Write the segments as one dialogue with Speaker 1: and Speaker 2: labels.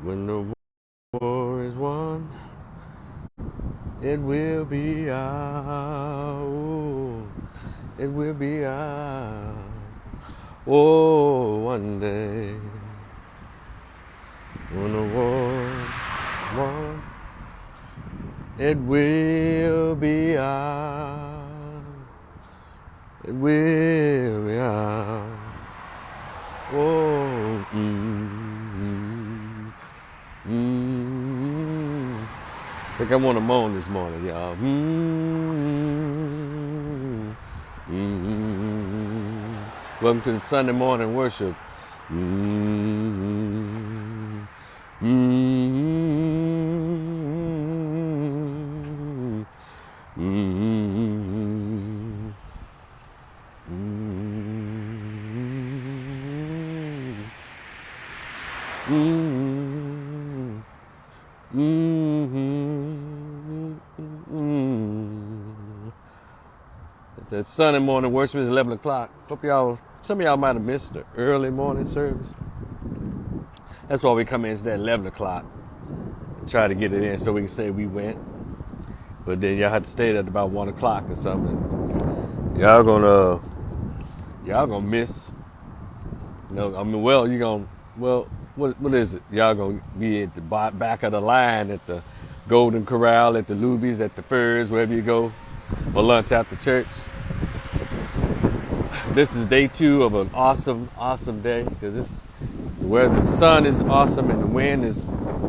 Speaker 1: When the war is won, it will be out. It will be out. Oh, one day. When the war is won, it will be out. It will be out. Oh, I think I want to moan this morning, y'all. Welcome to the Sunday morning worship. That Sunday morning worship is 11 o'clock. Some of y'all might have missed the early morning service. That's why we come in at 11 o'clock. Try to get it in so we can say we went. But then y'all have to stay at about 1 o'clock or something. Y'all gonna miss. What is it? Y'all gonna be at the back of the line at the Golden Corral, at the Luby's, at the Furs, wherever you go for lunch after church. This is day 2 of an awesome, awesome day because where the sun is awesome and the wind is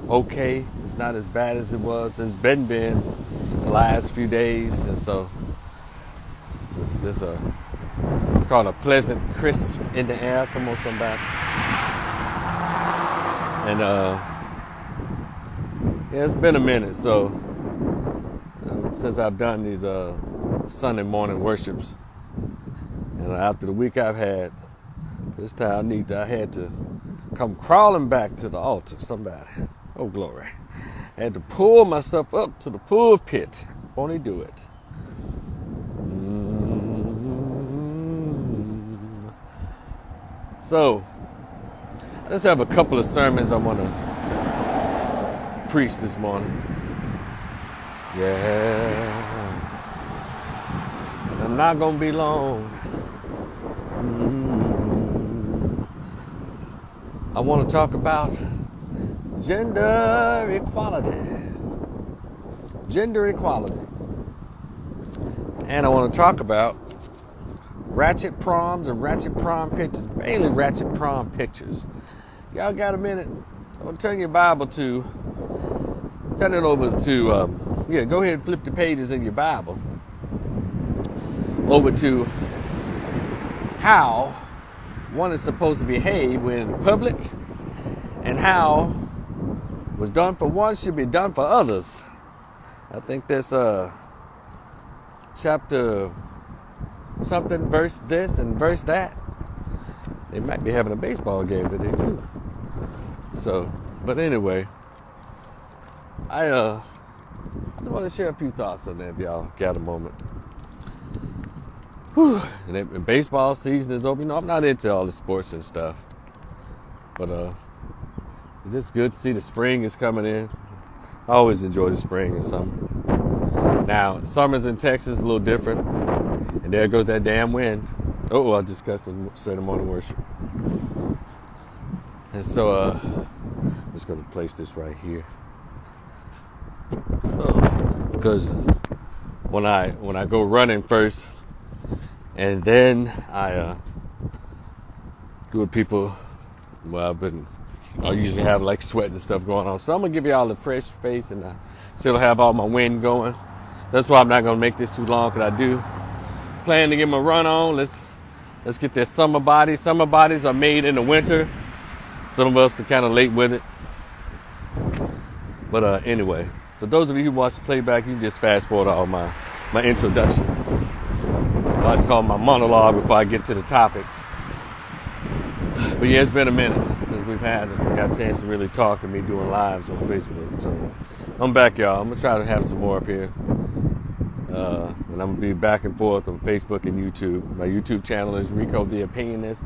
Speaker 1: okay. It's not as bad as it was. It's been the last few days, and so it's called a pleasant crisp in the air. Come on, somebody. And it's been a minute. So since I've done these Sunday morning worships. And after the week I've had, this time I had to come crawling back to the altar, somebody. Oh, glory. I had to pull myself up to the pulpit. Won't he do it? So, I just have a couple of sermons I want to preach this morning. Yeah. I'm not going to be long. I want to talk about gender equality. Gender equality. And I want to talk about ratchet proms and ratchet prom pictures. Mainly ratchet prom pictures. Y'all got a minute? I want to turn it over to, go ahead and flip the pages in your Bible over to how one is supposed to behave when in public, and how what's done for one should be done for others. I think that's chapter something, verse this and verse that. They might be having a baseball game today too. So, but anyway, I just want to share a few thoughts on that if y'all got a moment. And baseball season is over. I'm not into all the sports and stuff, but it's just good to see the spring is coming in. I always enjoy the spring and summer. Now, summers in Texas is a little different, and there goes that damn wind. Oh, I discussed the Sunday morning worship, and so I'm just going to place this right here, because when I go running first. And then I do what people, I usually have like sweat and stuff going on. So I'm going to give y'all a fresh face and I still have all my wind going. That's why I'm not going to make this too long, because I do plan to get my run on. Let's get that summer body. Summer bodies are made in the winter. Some of us are kind of late with it. But anyway, for those of you who watch the playback, you can just fast forward all my introduction. I like to call my monologue before I get to the topics. But yeah, it's been a minute since got a chance to really talk and me doing lives on Facebook. So I'm back, y'all. I'm going to try to have some more up here. And I'm going to be back and forth on Facebook and YouTube. My YouTube channel is Rico the Opinionist.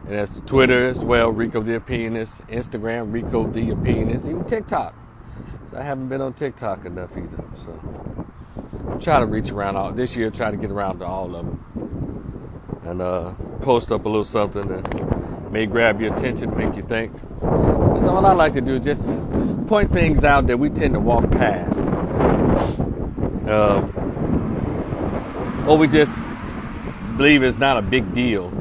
Speaker 1: And that's Twitter as well, Rico the Opinionist, Instagram, Rico the Opinionist, even TikTok. So I haven't been on TikTok enough either. So I'm trying to reach around this year, try to get around to all of them. And post up a little something that may grab your attention, make you think. So what I like to do is just point things out that we tend to walk past. Or we just believe it's not a big deal.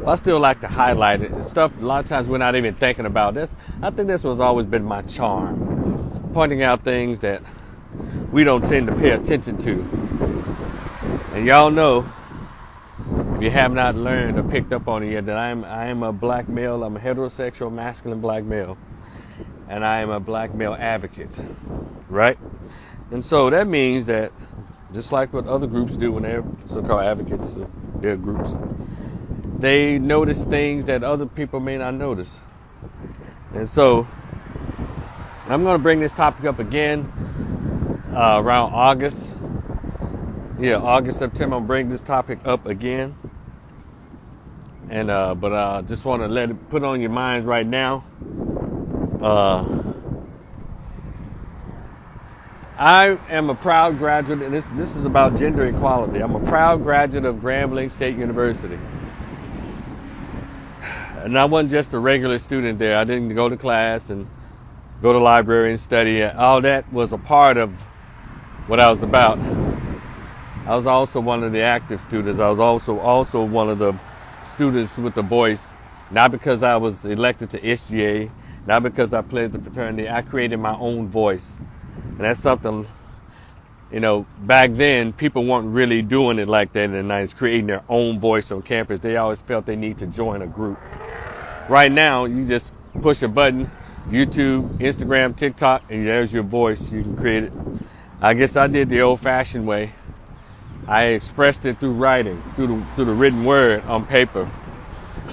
Speaker 1: I still like to highlight it. It's stuff a lot of times we're not even thinking about. I think this has always been my charm. Pointing out things that we don't tend to pay attention to. And y'all know, if you have not learned or picked up on it yet, that I am a black male. I'm a heterosexual, masculine black male. And I am a black male advocate. Right? And so that means that just like what other groups do when they're so-called advocates, their groups, they notice things that other people may not notice. And so I'm going to bring this topic up again around August. August, September, I'm bringing this topic up again. And but I just want to let it put on your minds right now. I am a proud graduate, and this is about gender equality. I'm a proud graduate of Grambling State University. And I wasn't just a regular student there. I didn't go to class and go to the library and study. All that was a part of what I was about. I was also one of the active students. I was also one of the students with the voice, not because I was elected to SGA, not because I pledged the fraternity. I created my own voice. And that's something, back then, people weren't really doing it like that in the 90s, creating their own voice on campus. They always felt they need to join a group. Right now, you just push a button, YouTube, Instagram, TikTok, and there's your voice. You can create it. I guess I did the old-fashioned way. I expressed it through writing, through the written word on paper.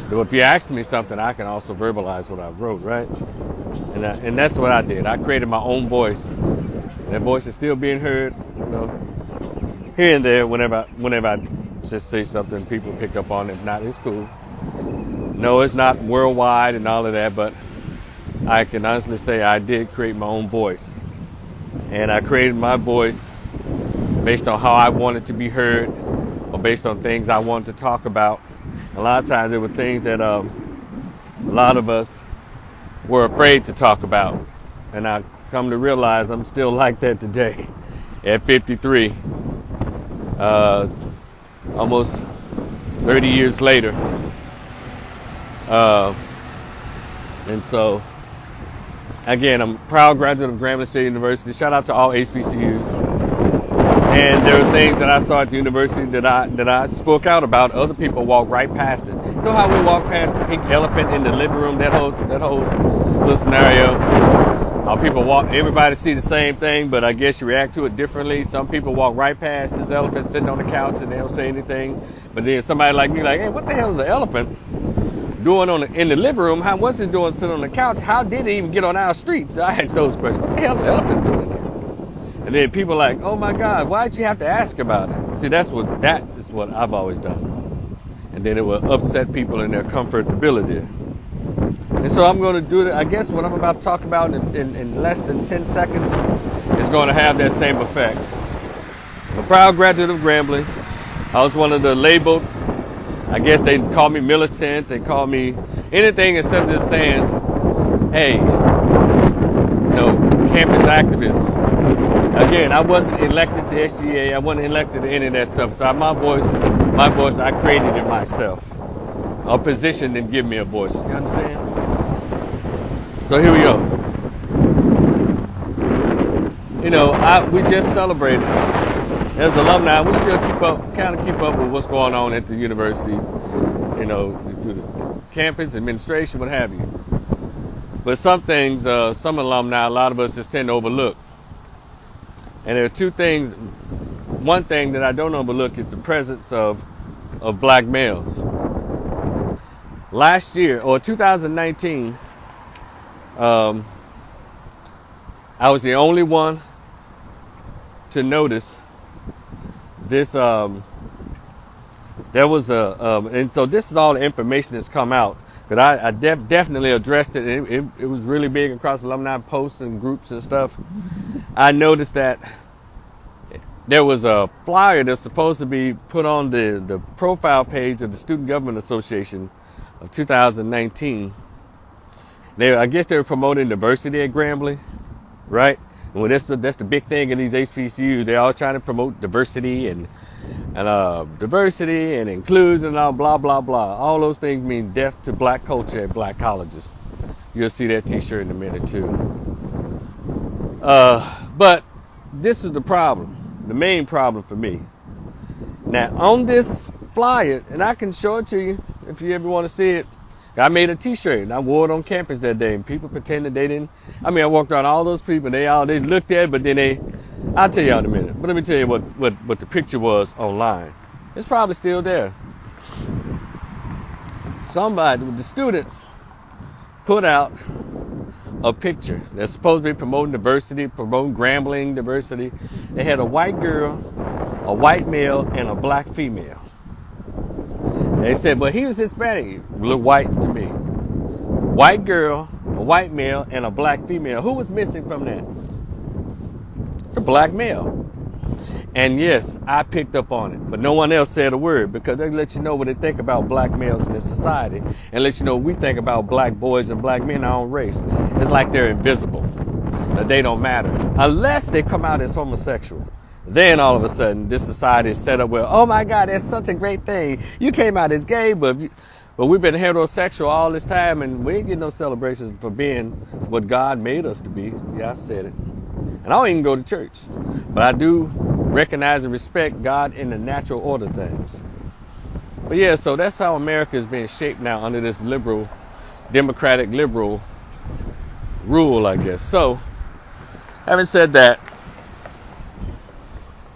Speaker 1: But if you ask me something, I can also verbalize what I wrote, right? And that's what I did. I created my own voice. That voice is still being heard, here and there. Whenever I just say something, people pick up on it. If not, it's cool. No, it's not worldwide and all of that, but I can honestly say I did create my own voice. And I created my voice based on how I wanted to be heard, or based on things I wanted to talk about. A lot of times there were things that a lot of us were afraid to talk about. And I come to realize I'm still like that today at 53, almost 30 years later. And so, again, I'm a proud graduate of Grambling State University. Shout out to all HBCUs. And there were things that I saw at the university that I spoke out about. Other people walked right past it. You know how we walk past the pink elephant in the living room? That whole little scenario. Everybody see the same thing, but I guess you react to it differently. Some people walk right past this elephant sitting on the couch and they don't say anything. But then somebody like me, like, hey, what the hell is an elephant doing in the living room? What's it doing sitting on the couch? How did it even get on our streets? I asked those questions. What the hell is an elephant doing there? And then people are like, oh my God, why'd you have to ask about it? See, that is what I've always done. And then it will upset people in their comfortability. And so I'm going to do it. I guess what I'm about to talk about in less than 10 seconds is going to have that same effect. I'm a proud graduate of Grambling. I was one of the labeled, I guess they call me militant. They call me anything instead of just saying, hey, campus activist. Again, I wasn't elected to SGA. I wasn't elected to any of that stuff. So my voice, I created it myself. A position didn't give me a voice. You understand? So here we go. We just celebrated. As alumni, we still keep up with what's going on at the university, through the campus, administration, what have you. But some things, some alumni, a lot of us just tend to overlook. And there are two things. One thing that I don't overlook is the presence of black males. Last year, or 2019, I was the only one to notice this. There was and so this is all the information that's come out. But I definitely addressed it. It was really big across alumni posts and groups and stuff. I noticed that there was a flyer that's supposed to be put on the profile page of the Student Government Association of 2019. I guess they were promoting diversity at Grambling, right? And well, that's the big thing in these HBCUs. They're all trying to promote diversity and diversity and inclusion and all blah blah blah. All those things mean death to black culture at black colleges. You'll see that T-shirt in a minute too. But this is the problem, the main problem for me. Now on this flyer, and I can show it to you if you ever want to see it. I made a T-shirt and I wore it on campus that day, and people pretended they didn't. I mean, I walked around all those people. They looked at it, but then I'll tell you in a minute. But let me tell you what the picture was online. It's probably still there. The students put out a picture that's supposed to be promoting diversity, promoting Grambling diversity. They had a white girl, a white male, and a black female. They said, but he was Hispanic. Looked white to me. White girl, a white male, and a black female. Who was missing from that? The black male. And yes, I picked up on it, but no one else said a word, because they let you know what they think about black males in this society, and let you know what we think about black boys and black men in our own race. It's like they're invisible, that they don't matter, unless they come out as homosexual. Then all of a sudden, this society is set up where, oh my God, that's such a great thing. You came out as gay, but we've been heterosexual all this time, and we ain't getting no celebrations for being what God made us to be. Yeah, I said it. And I don't even go to church, but I do recognize and respect God in the natural order things. But yeah, so that's how America is being shaped now under this liberal, democratic liberal rule, I guess. So, having said that,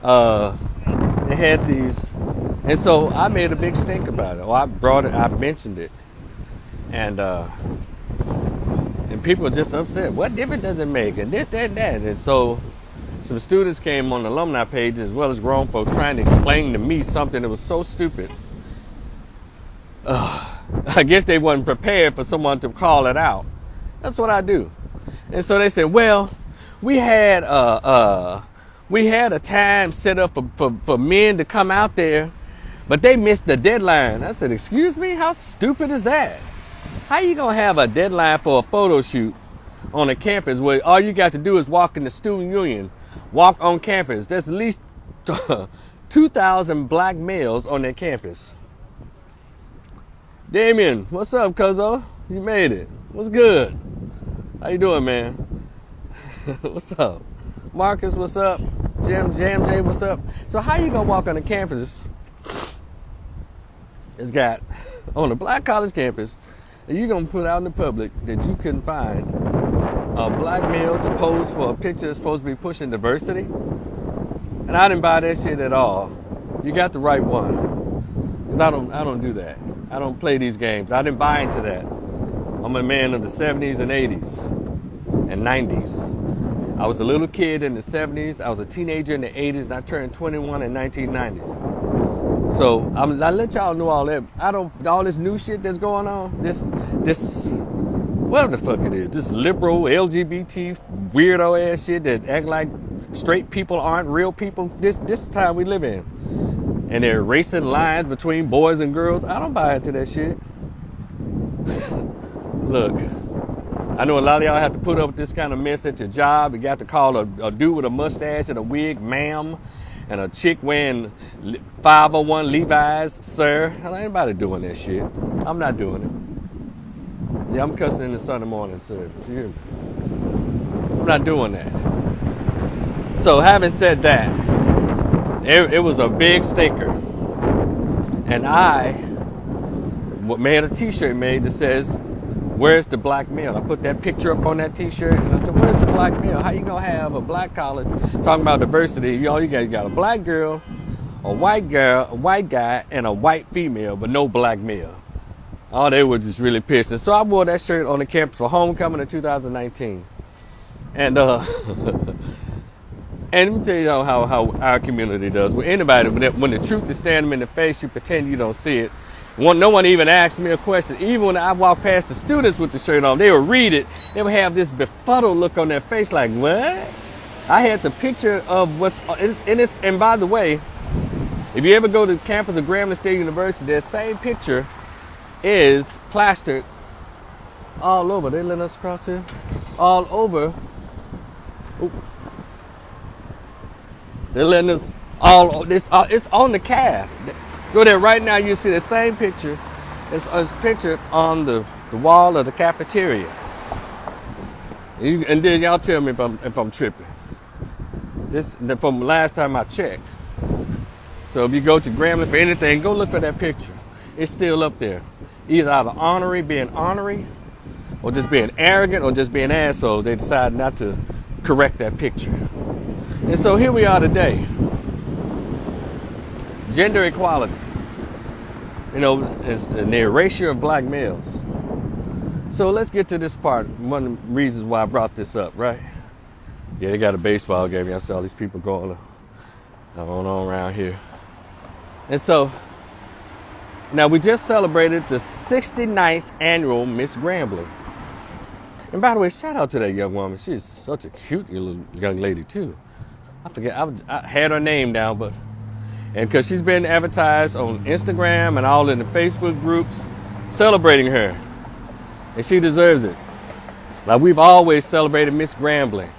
Speaker 1: they had these, and so I made a big stink about it. I brought it, I mentioned it, and people are just upset. What difference does it make? And this, that, and that. And so some students came on the alumni page, as well as grown folks, trying to explain to me something that was so stupid. I guess they wasn't prepared for someone to call it out. That's what I do. And so they said, well, we had a time set up for men to come out there, but they missed the deadline. I said, excuse me? How stupid is that? How you gonna have a deadline for a photo shoot on a campus where all you got to do is walk in the student union, walk on campus? There's at least 2,000 black males on that campus. Damien, what's up, cuzzo? You made it. What's good? How you doing, man? What's up? Marcus, what's up? Jam J, what's up? So how you gonna walk on the campus? It's got on a black college campus, and you gonna put out in the public that you couldn't find a black male to pose for a picture that's supposed to be pushing diversity? And I didn't buy that shit at all. You got the right one, because I don't do that. I don't play these games. I didn't buy into that. I'm a man of the 70s and 80s and 90s. I was a little kid in the 70s. I was a teenager in the 80s, and I turned 21 in 1990. So I let y'all know all that. All this new shit that's going on. This whatever the fuck it is. This liberal LGBT weirdo ass shit that act like straight people aren't real people. This is the time we live in. And they're erasing lines between boys and girls. I don't buy into that shit. Look, I know a lot of y'all have to put up with this kind of mess at your job. You got to call a dude with a mustache and a wig, ma'am, and a chick wearing 501 Levi's, sir. I don't anybody doing that shit. I'm not doing it. Yeah, I'm cussing in the Sunday morning service. You hear me? I'm not doing that. So having said that, it was a big stinker. And I made a t-shirt made that says, where's the black male? I put that picture up on that t-shirt, and I said, where's the black male? How you gonna have a black college talking about diversity? You got a black girl, a white guy, and a white female, but no black male. Oh, they were just really pissed. And so I wore that shirt on the campus for homecoming in 2019. And and let me tell you how our community does. With anybody, when the truth is staring them in the face, you pretend you don't see it. No one even asked me a question. Even when I walk past the students with the shirt on, they would read it. They would have this befuddled look on their face like, what? I had the picture of and by the way, if you ever go to the campus of Grambling State University, that same picture is plastered all over. They letting us cross here? All over. Ooh. They're letting us it's on the calf. Go there right now, you see the same picture. It's pictured on the wall of the cafeteria. And then y'all tell me if I'm tripping. This from the last time I checked. So if you go to Grambling for anything, go look for that picture. It's still up there. Either out of ornery, being ornery, or just being arrogant, or just being asshole. They decided not to correct that picture. And so here we are today. Gender equality. It's the erasure of black males. So let's get to this part. One of the reasons why I brought this up, right? Yeah, they got a baseball game. I saw all these people going on around here. And so, now we just celebrated the 69th annual Miss Grambling. And by the way, shout out to that young woman. She's such a cute little young lady too. I forget, I had her name down, and because she's been advertised on Instagram and all in the Facebook groups, celebrating her. And she deserves it. Like we've always celebrated Miss Grambling.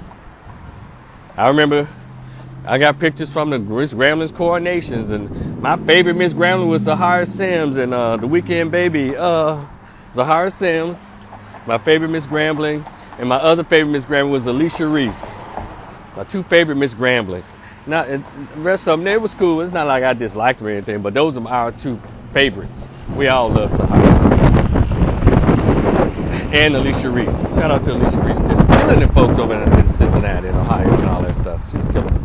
Speaker 1: I remember I got pictures from the Miss Grambling's coronations, and my favorite Miss Grambling was Zahara Sims, and the Weekend Baby, Zahara Sims. My favorite Miss Grambling, and my other favorite Miss Grambling was Alicia Reese. My two favorite Miss Gramblings. Now, the rest of them, it was cool. It's not like I disliked them or anything, but those are our two favorites. We all love Zahara Sims. And Alicia Reese. Shout out to Alicia Reese. Just killing the folks over in Cincinnati and Ohio and all that stuff. She's killing them.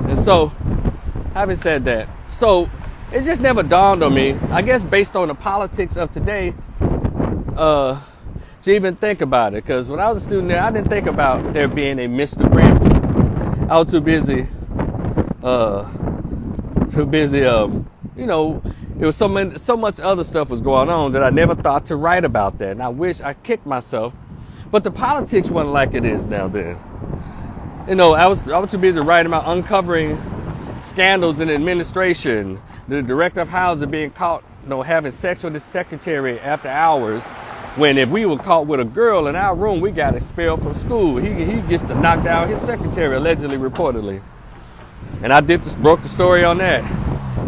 Speaker 1: And so, having said that, so it just never dawned on me, I guess based on the politics of today, to even think about it. Because when I was a student there, I didn't think about there being a Mr. Grambling. I was too busy, it was so much other stuff was going on that I never thought to write about that. And I wish I kicked myself. But the politics wasn't like it is now then. I was too busy writing about uncovering scandals in administration, the director of housing being caught, having sex with his secretary after hours, when if we were caught with a girl in our room, we got expelled from school. He gets to knock down his secretary, allegedly, reportedly. And I broke the story on that.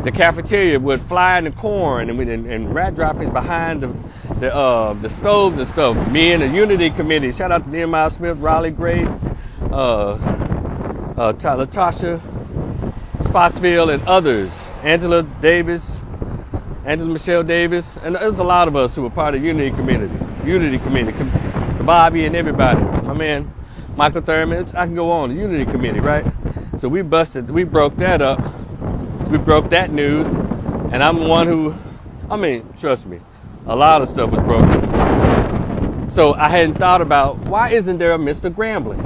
Speaker 1: The cafeteria would fly in the corn and rat droppings behind the stoves and stuff. Me and the Unity Committee, shout out to Nehemiah Smith, Riley Gray, Latasha Spotsville, and others. Angela Michelle Davis, and there was a lot of us who were part of Unity Committee, Bobby and everybody. My man, Michael Thurman, I can go on, the Unity Committee, right? So we broke that up. We broke that news, and I'm the one who, trust me, a lot of stuff was broken. So I hadn't thought about, why isn't there a Mr. Grambling?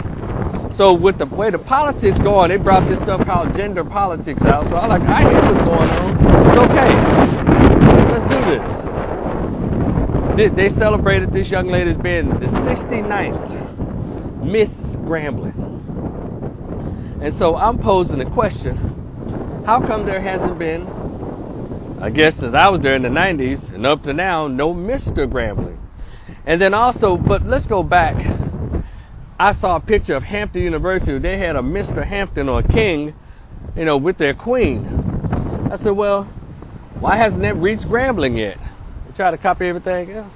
Speaker 1: So with the way the politics go on, they brought this stuff called gender politics out. So I hear what's going on. It's okay. Let's do this. They celebrated this young lady as being the 69th Miss Grambling. And so I'm posing the question, how come there hasn't been, I guess since I was there in the 90s and up to now, no Mr. Grambling? And then also, but let's go back. I saw a picture of Hampton University. They had a Mr. Hampton or a King, with their queen. I said, well, why hasn't that reached Grambling yet? They try to copy everything else.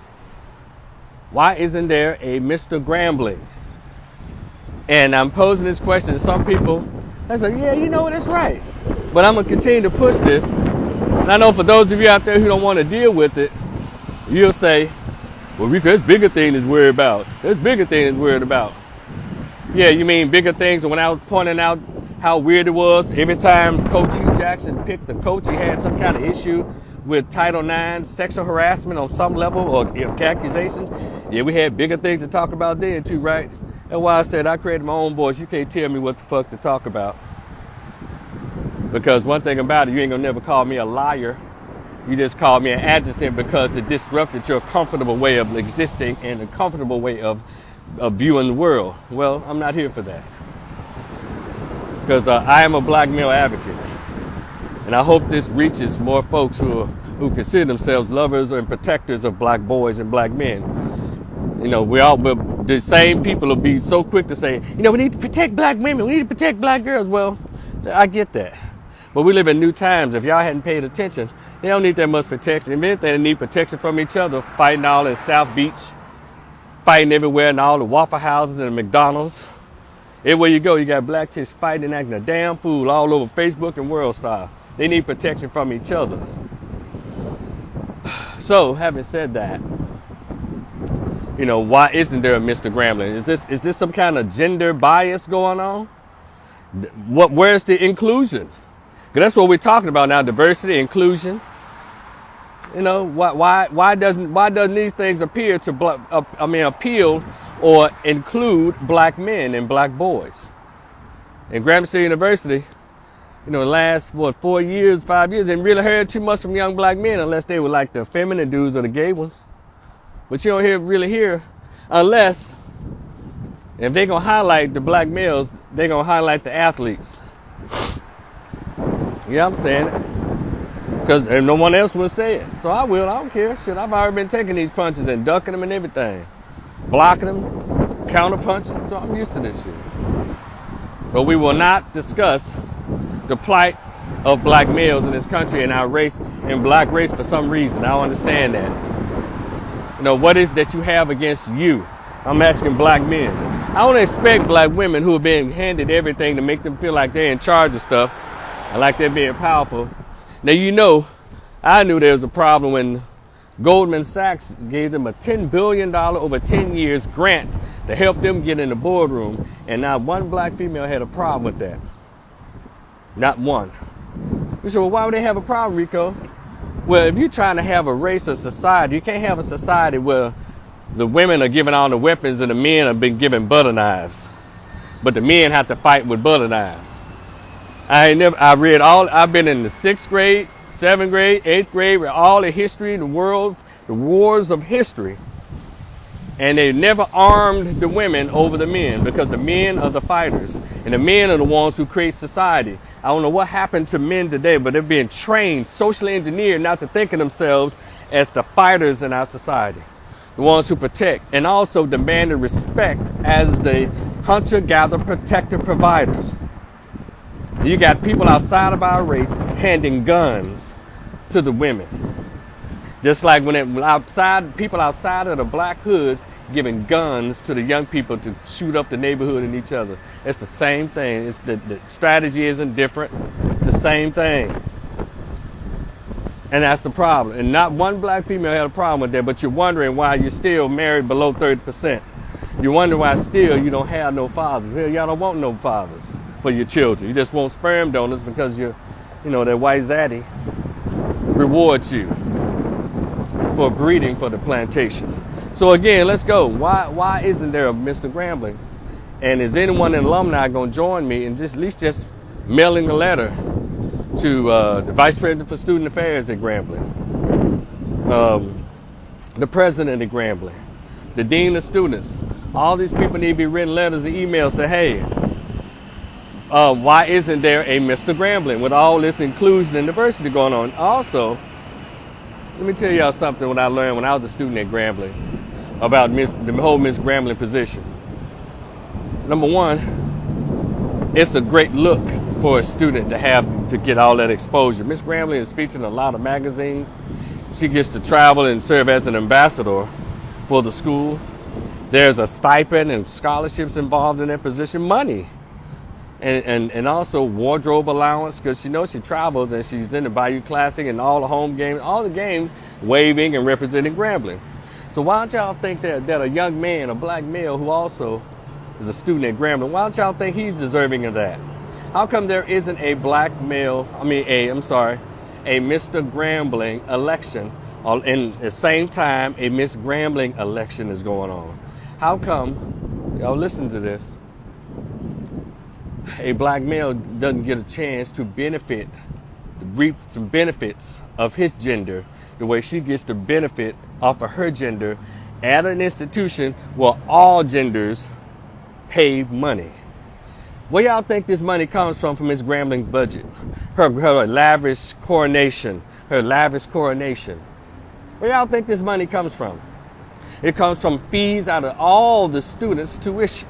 Speaker 1: Why isn't there a Mr. Grambling? And I'm posing this question to some people. I said, yeah, that's right. But I'm going to continue to push this. And I know for those of you out there who don't want to deal with it, you'll say, well, there's bigger things to worry about. There's bigger things to worry about. Yeah, you mean bigger things? And when I was pointing out how weird it was, every time Coach Hugh Jackson picked the coach, he had some kind of issue with Title IX, sexual harassment on some level, or accusations. Yeah, we had bigger things to talk about then too, right? That's why I said I created my own voice. You can't tell me what the fuck to talk about. Because one thing about it, you ain't gonna never call me a liar. You just called me an adjutant because it disrupted your comfortable way of existing and a comfortable way of viewing the world. Well, I'm not here for that. Because I am a black male advocate. And I hope this reaches more folks who consider themselves lovers and protectors of black boys and black men. You know, the same people will be so quick to say, you know, we need to protect black women, we need to protect black girls. Well, I get that. But we live in new times. If y'all hadn't paid attention, they don't need that much protection. If anything, they need protection from each other, fighting all in South Beach, fighting everywhere in all the Waffle Houses and McDonald's. Everywhere you go, you got black chicks fighting and acting a damn fool all over Facebook and World Star. They need protection from each other. So, having said that, you know, why isn't there a Mr. Grambling? Is this some kind of gender bias going on? Where's the inclusion? Because that's what we're talking about now: diversity, inclusion. You know, why doesn't these things appeal or include black men and black boys? In Grambling State University, you know, the last 4 years, 5 years, didn't really heard too much from young black men unless they were like the feminine dudes or the gay ones. But you don't really hear unless if they're gonna highlight the black males, they're gonna highlight the athletes. Yeah, I'm saying it. Because no one else will say it. So I will. I don't care. Shit, I've already been taking these punches and ducking them and everything. Blocking them, counter punching. So I'm used to this shit. But we will not discuss the plight of black males in this country and our race and black race for some reason. I don't understand that. You know, what is that you have against you? I'm asking black men. I don't expect black women who have been handed everything to make them feel like they're in charge of stuff and like they're being powerful. Now, you know, I knew there was a problem when Goldman Sachs gave them a $10 billion over 10 years grant to help them get in the boardroom. And not one black female had a problem with that. Not one. We said, well, why would they have a problem, Rico? Well, if you're trying to have a race or society, you can't have a society where the women are giving all the weapons and the men have been given butter knives. But the men have to fight with butter knives. I've been in the 6th grade, 7th grade, 8th grade, with all the history, the world, the wars of history. And they never armed the women over the men because the men are the fighters and the men are the ones who create society. I don't know what happened to men today, but they're being trained, socially engineered not to think of themselves as the fighters in our society, the ones who protect and also demand respect as the hunter-gatherer, protector, providers. You got people outside of our race handing guns to the women. Just like when people outside of the black hoods giving guns to the young people to shoot up the neighborhood and each other. It's the same thing. It's the strategy isn't different. The same thing. And that's the problem. And not one black female had a problem with that, but you're wondering why you're still married below 30%. You wonder why still you don't have no fathers. Well, y'all don't want no fathers for your children. You just want sperm donors because that white zaddy rewards you for breeding for the plantation. So again, let's go. Why isn't there a Mr. Grambling? And is anyone in alumni going to join me and at least mailing a letter to the Vice President for Student Affairs at Grambling, the President at Grambling, the Dean of Students? All these people need to be written letters and emails say, hey, why isn't there a Mr. Grambling with all this inclusion and diversity going on? Also, let me tell y'all something what I learned when I was a student at Grambling about the whole Miss Grambling position. Number one, it's a great look for a student to get all that exposure. Miss Grambling is featured in a lot of magazines. She gets to travel and serve as an ambassador for the school. There's a stipend and scholarships involved in that position, money. And also wardrobe allowance because she travels and she's in the Bayou Classic and all the home games, all the games, waving and representing Grambling. So why don't y'all think that a young man, a black male who also is a student at Grambling, why don't y'all think he's deserving of that? How come there isn't a Mr. Grambling election in the same time a Miss Grambling election is going on? How come, y'all listen to this, a black male doesn't get a chance to benefit reap some benefits of his gender the way she gets the benefit off of her gender at an institution where all genders pay money. Where y'all think this money comes from Miss Grambling's budget? Her lavish coronation. Her lavish coronation. Where y'all think this money comes from? It comes from fees out of all the students' tuition.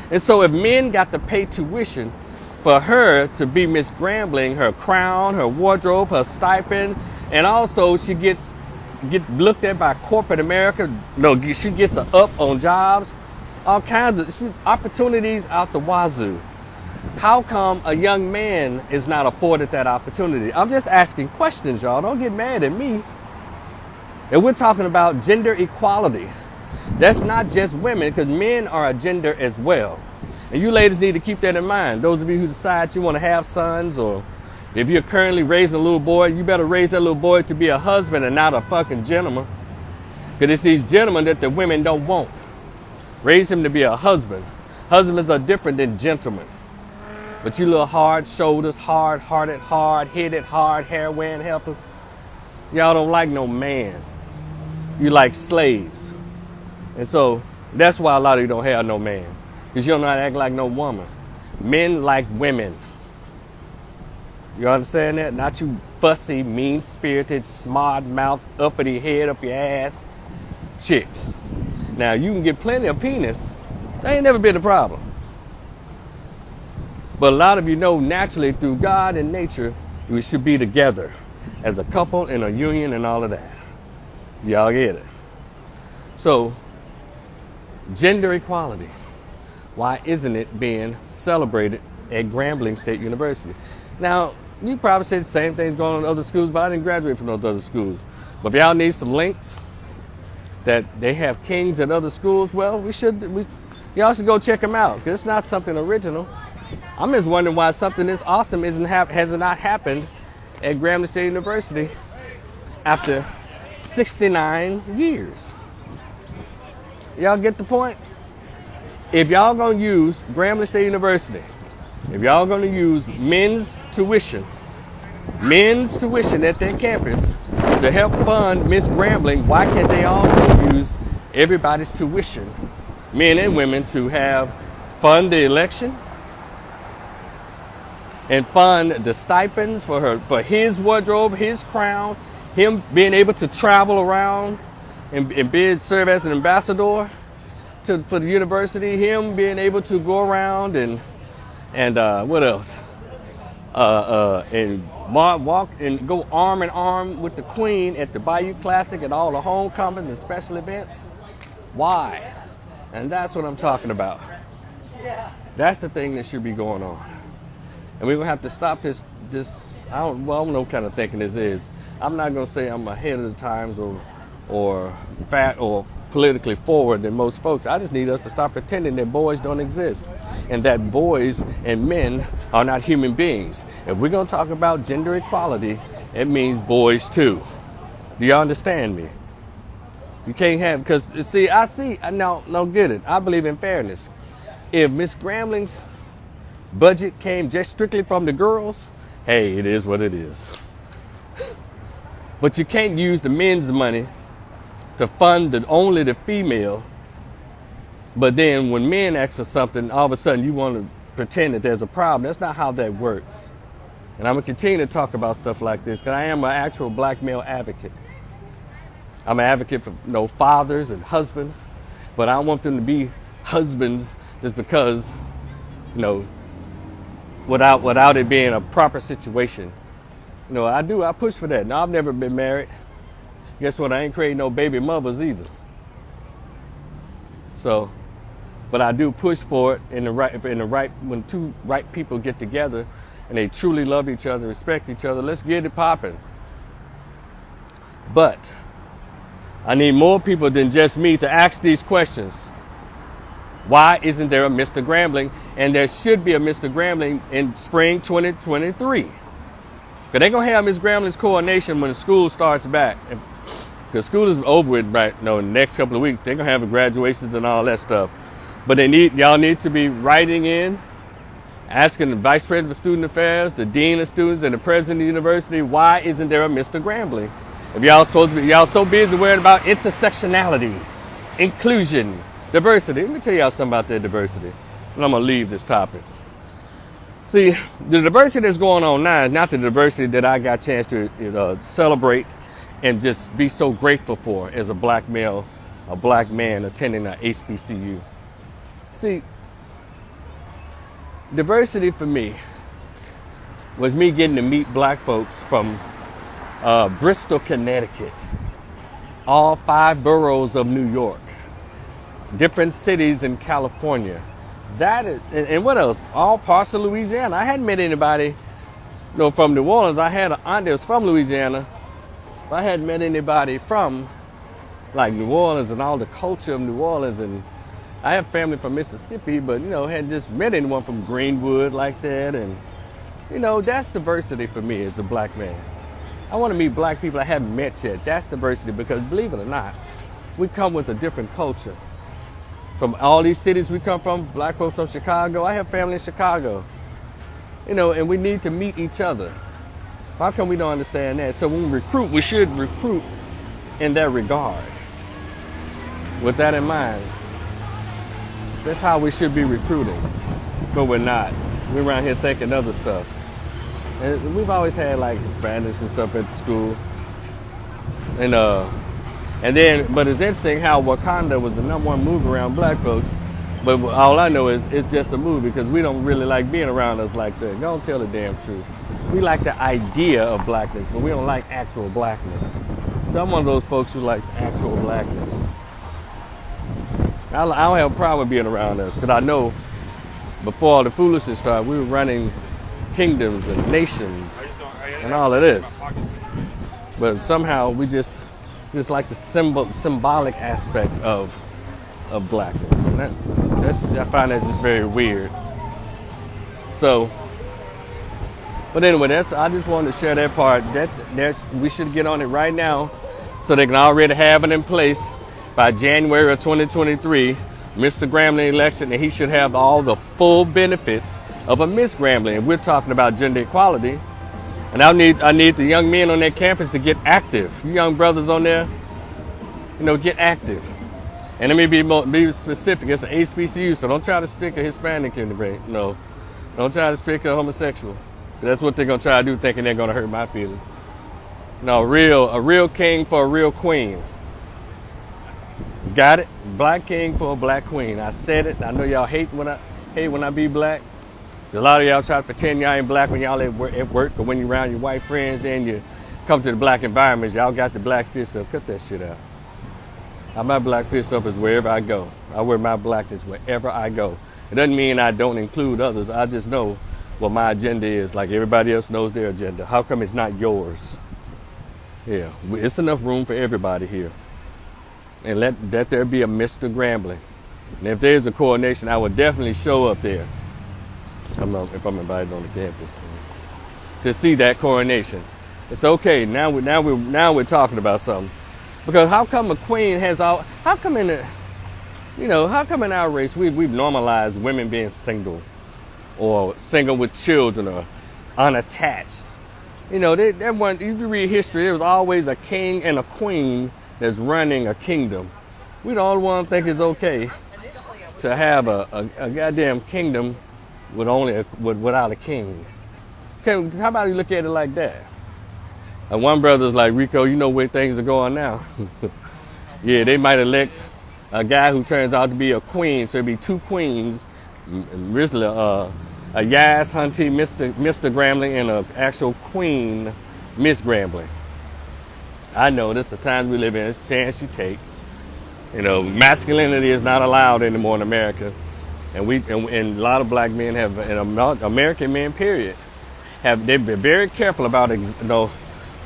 Speaker 1: And so if men got to pay tuition for her to be Miss Grambling, her crown, her wardrobe, her stipend, and also she get looked at by corporate America. No, she gets an up on jobs, all kinds of opportunities out the wazoo. How come a young man is not afforded that opportunity? I'm just asking questions, y'all. Don't get mad at me. And we're talking about gender equality. That's not just women, because men are a gender as well. And you ladies need to keep that in mind. Those of you who decide you want to have sons, or if you're currently raising a little boy, you better raise that little boy to be a husband and not a fucking gentleman. Because it's these gentlemen that the women don't want. Raise him to be a husband. Husbands are different than gentlemen. But you little hard shoulders, hard-hearted, hard-headed, hard hair-wearing helpers, y'all don't like no man. You like slaves. And so that's why a lot of you don't have no man. Because you don't know how to act like no woman. Men like women. You understand that? Not you fussy, mean-spirited, smart-mouthed, uppity head up your ass chicks. Now, you can get plenty of penis. That ain't never been a problem. But a lot of you know naturally through God and nature, we should be together as a couple in a union and all of that. Y'all get it? So, gender equality. Why isn't it being celebrated at Grambling State University? Now, you probably say the same thing's going on in other schools, but I didn't graduate from those other schools. But if y'all need some links that they have kings at other schools, well, y'all should go check them out, because it's not something original. I'm just wondering why something this awesome has not happened at Grambling State University after 69 years. Y'all get the point? If y'all gonna use Grambling State University, if y'all gonna use men's tuition at their campus to help fund Miss Grambling, why can't they also use everybody's tuition, men and women, to fund the election and fund the stipends for his wardrobe, his crown, him being able to travel around and serve as an ambassador for the university, him being able to go around and what else? And walk and go arm in arm with the Queen at the Bayou Classic and all the homecomings and special events. Why? And that's what I'm talking about. That's the thing that should be going on. And we're gonna have to stop this. I don't know what kind of thinking this is. I'm not gonna say I'm ahead of the times or fat or politically forward than most folks. I just need us to stop pretending that boys don't exist and that boys and men are not human beings. If we're gonna talk about gender equality, it means boys too. Do you understand me? You can't have, because no, get it. I believe in fairness. If Miss Grambling's budget came just strictly from the girls, hey, it is what it is. But you can't use the men's money to fund only the female, but then when men ask for something, all of a sudden you want to pretend that there's a problem. That's not how that works. And I'm going to continue to talk about stuff like this because I am an actual black male advocate. I'm an advocate for fathers and husbands, but I don't want them to be husbands just because, without it being a proper situation. I push for that. Now, I've never been married. Guess what? I ain't creating no baby mothers either. So, but I do push for it when two right people get together and they truly love each other, respect each other. Let's get it popping. But I need more people than just me to ask these questions. Why isn't there a Mr. Grambling? And there should be a Mr. Grambling in spring 2023. Because they're going to have Miss Grambling's coronation when the school starts back. Because school is over with in the next couple of weeks. They're going to have the graduations and all that stuff. But y'all need to be writing in, Asking the vice president of student affairs, the dean of students, and the president of the university, why isn't there a Mr. Grambling? If y'all supposed to be, y'all so busy worrying about intersectionality, inclusion, diversity. Let me tell y'all something about that diversity. And I'm gonna leave this topic. See, the diversity that's going on now is not the diversity that I got a chance to celebrate and just be so grateful for as a black male, a black man attending a HBCU. See, diversity for me was me getting to meet black folks from Bristol, Connecticut, all 5 boroughs of New York, different cities in California. That is, and what else? All parts of Louisiana. I hadn't met anybody, from New Orleans. I had an aunt that was from Louisiana. But I hadn't met anybody from like New Orleans and all the culture of New Orleans. And I have family from Mississippi, but hadn't just met anyone from Greenwood like that. And that's diversity for me as a black man. I want to meet black people I haven't met yet. That's diversity because believe it or not, we come with a different culture. From all these cities we come from, black folks from Chicago, I have family in Chicago. And we need to meet each other. How come we don't understand that? So when we recruit, we should recruit in that regard. With that in mind, that's how we should be recruiting. But we're not. We're around here thinking other stuff. And we've always had like Hispanics and stuff at the school. But it's interesting how Wakanda was the #1 movie around black folks. But all I know is it's just a movie because we don't really like being around us like that. Don't tell the damn truth. We like the idea of blackness, but we don't like actual blackness. So I'm one of those folks who likes actual blackness. I don't have a problem with being around us because I know before all the foolishness started, we were running kingdoms and nations and all of this. But somehow we just like the symbolic aspect of blackness. And I find that just very weird. So, but anyway, I just wanted to share that part. We should get on it right now so they can already have it in place by January of 2023, Mr. Grambling election, and he should have all the full benefits of a Miss Grambling. And we're talking about gender equality. And I need the young men on that campus to get active. You young brothers on there, get active. And let me be specific. It's an HBCU, so don't try to stick a Hispanic in the brain. No, don't try to stick a homosexual. That's what they're gonna try to do, thinking they're gonna hurt my feelings. No, a real king for a real queen. Got it? Black king for a black queen. I said it. I know y'all hate when I be black. A lot of y'all try to pretend y'all ain't black when y'all at work, but when you're around your white friends, then you come to the black environments, y'all got the black fist up. Cut that shit out. My black fist up is wherever I go. I wear my blackness wherever I go. It doesn't mean I don't include others. I just know what my agenda is, like everybody else knows their agenda. How come it's not yours? Yeah, it's enough room for everybody here. And let there be a Mr. Grambling. And if there's a coordination, I would definitely show up there. If I'm invited on the campus to see that coronation. It's okay. Now we're talking about something. Because how come a queen has all? How come in our race we've normalized women being single, or single with children, or unattached? If you read history, there was always a king and a queen that's running a kingdom. We the only one think it's okay to have a goddamn kingdom without a king. Okay, how about you look at it like that? And one brother's like, Rico, you know where things are going now. Yeah, they might elect a guy who turns out to be a queen, so it'd be 2 queens, originally a Yas Hunty Mr. Grambling and an actual queen, Miss Grambling. I know this is the times we live in. It's a chance you take. Masculinity is not allowed anymore in America. And a lot of black men have, and American men, period, they've been very careful about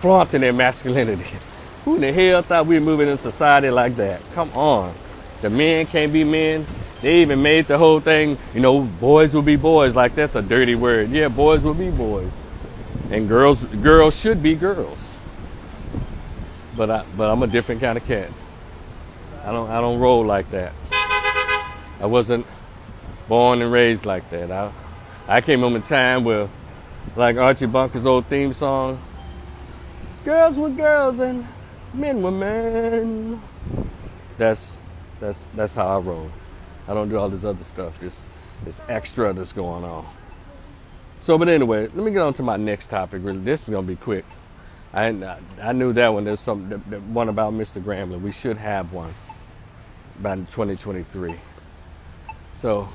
Speaker 1: flaunting their masculinity. Who in the hell thought we were moving in a society like that? Come on. The men can't be men. They even made the whole thing, boys will be boys. Like that's a dirty word. Yeah, boys will be boys. And girls should be girls. But I'm a different kind of cat. I don't roll like that. I wasn't born and raised like that. I came from a time where, like Archie Bunker's old theme song, girls were girls and men were men. That's how I roll. I don't do all this other stuff, this extra that's going on. So, but anyway, let me get on to my next topic. Really, this is gonna be quick. I knew that one. There's something, that one about Mr. Grambling. We should have one by 2023. So,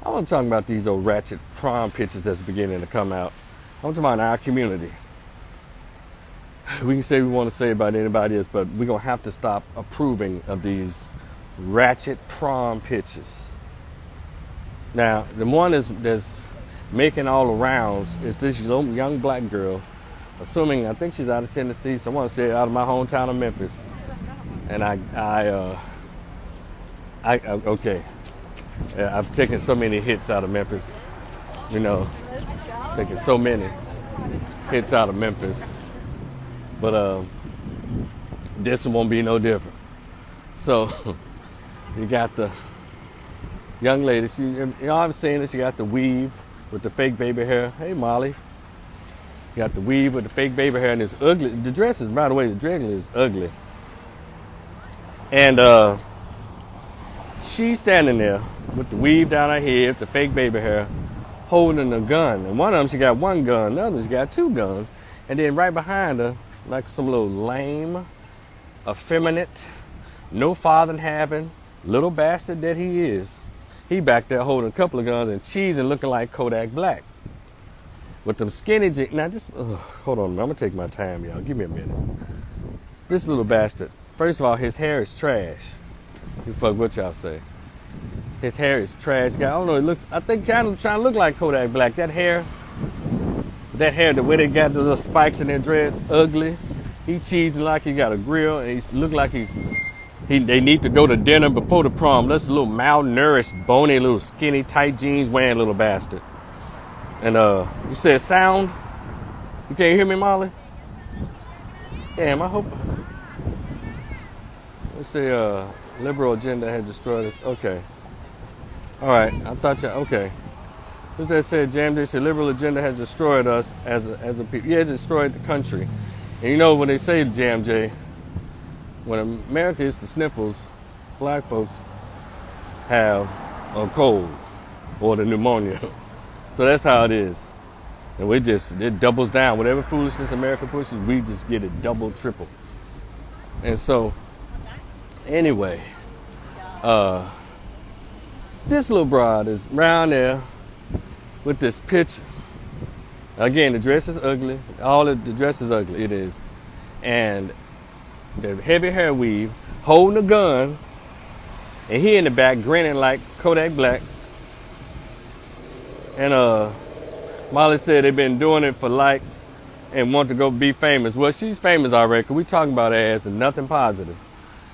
Speaker 1: I want to talk about these old ratchet prom pictures that's beginning to come out. I want to talk about our community. We can say we want to say about anybody else, but we're gonna have to stop approving of these ratchet prom pictures. Now, the one that's making all the rounds is this young black girl, assuming, I think she's out of Tennessee, so I want to say out of my hometown of Memphis. And okay, yeah, I've taken so many hits out of Memphis, you know, taking so many hits out of Memphis, but this one won't be no different. So you got the young lady, I've seen it, she got the weave with the fake baby hair. Hey, Molly. You got the weave with the fake baby hair, and it's ugly. The dress is, by the way, the dress is ugly. And she's standing there with the weave down her head, the fake baby hair, holding a gun. And one of them, she got one gun. The other, she got two guns. And then right behind her, like some little lame, effeminate, no father having, little bastard that he is, he back there holding a couple of guns and cheesing, looking like Kodak Black. With them skinny jeans. Now this, hold on, I'm gonna take my time, y'all. Give me a minute. This little bastard, first of all, his hair is trash. You fuck what y'all say. His hair is trash. I don't know, it looks, I think kind of trying to look like Kodak Black. That hair, the way they got the little spikes in their dress, ugly. He cheesing like he got a grill, and he look like they need to go to dinner before the prom. That's a little malnourished, bony, little skinny, tight jeans wearing little bastard. And you said sound? You can't hear me, Molly? Damn, I hope. Let's see, liberal agenda has destroyed us. Okay. All right, I thought you, okay. What's that said, Jam? They said liberal agenda has destroyed us as a people. Yeah, it destroyed the country. And you know when they say, Jam J, when America is the sniffles, black folks have a cold or the pneumonia. So that's how it is. And it doubles down. Whatever foolishness America pushes, we just get it double, triple. And so, anyway, this little broad is round there with this picture. Again, the dress is ugly. The dress is ugly, it is. And the heavy hair weave, holding a gun, and he in the back grinning like Kodak Black. And Molly said they've been doing it for likes and want to go be famous. Well, she's famous already, because we talking about her ass and nothing positive.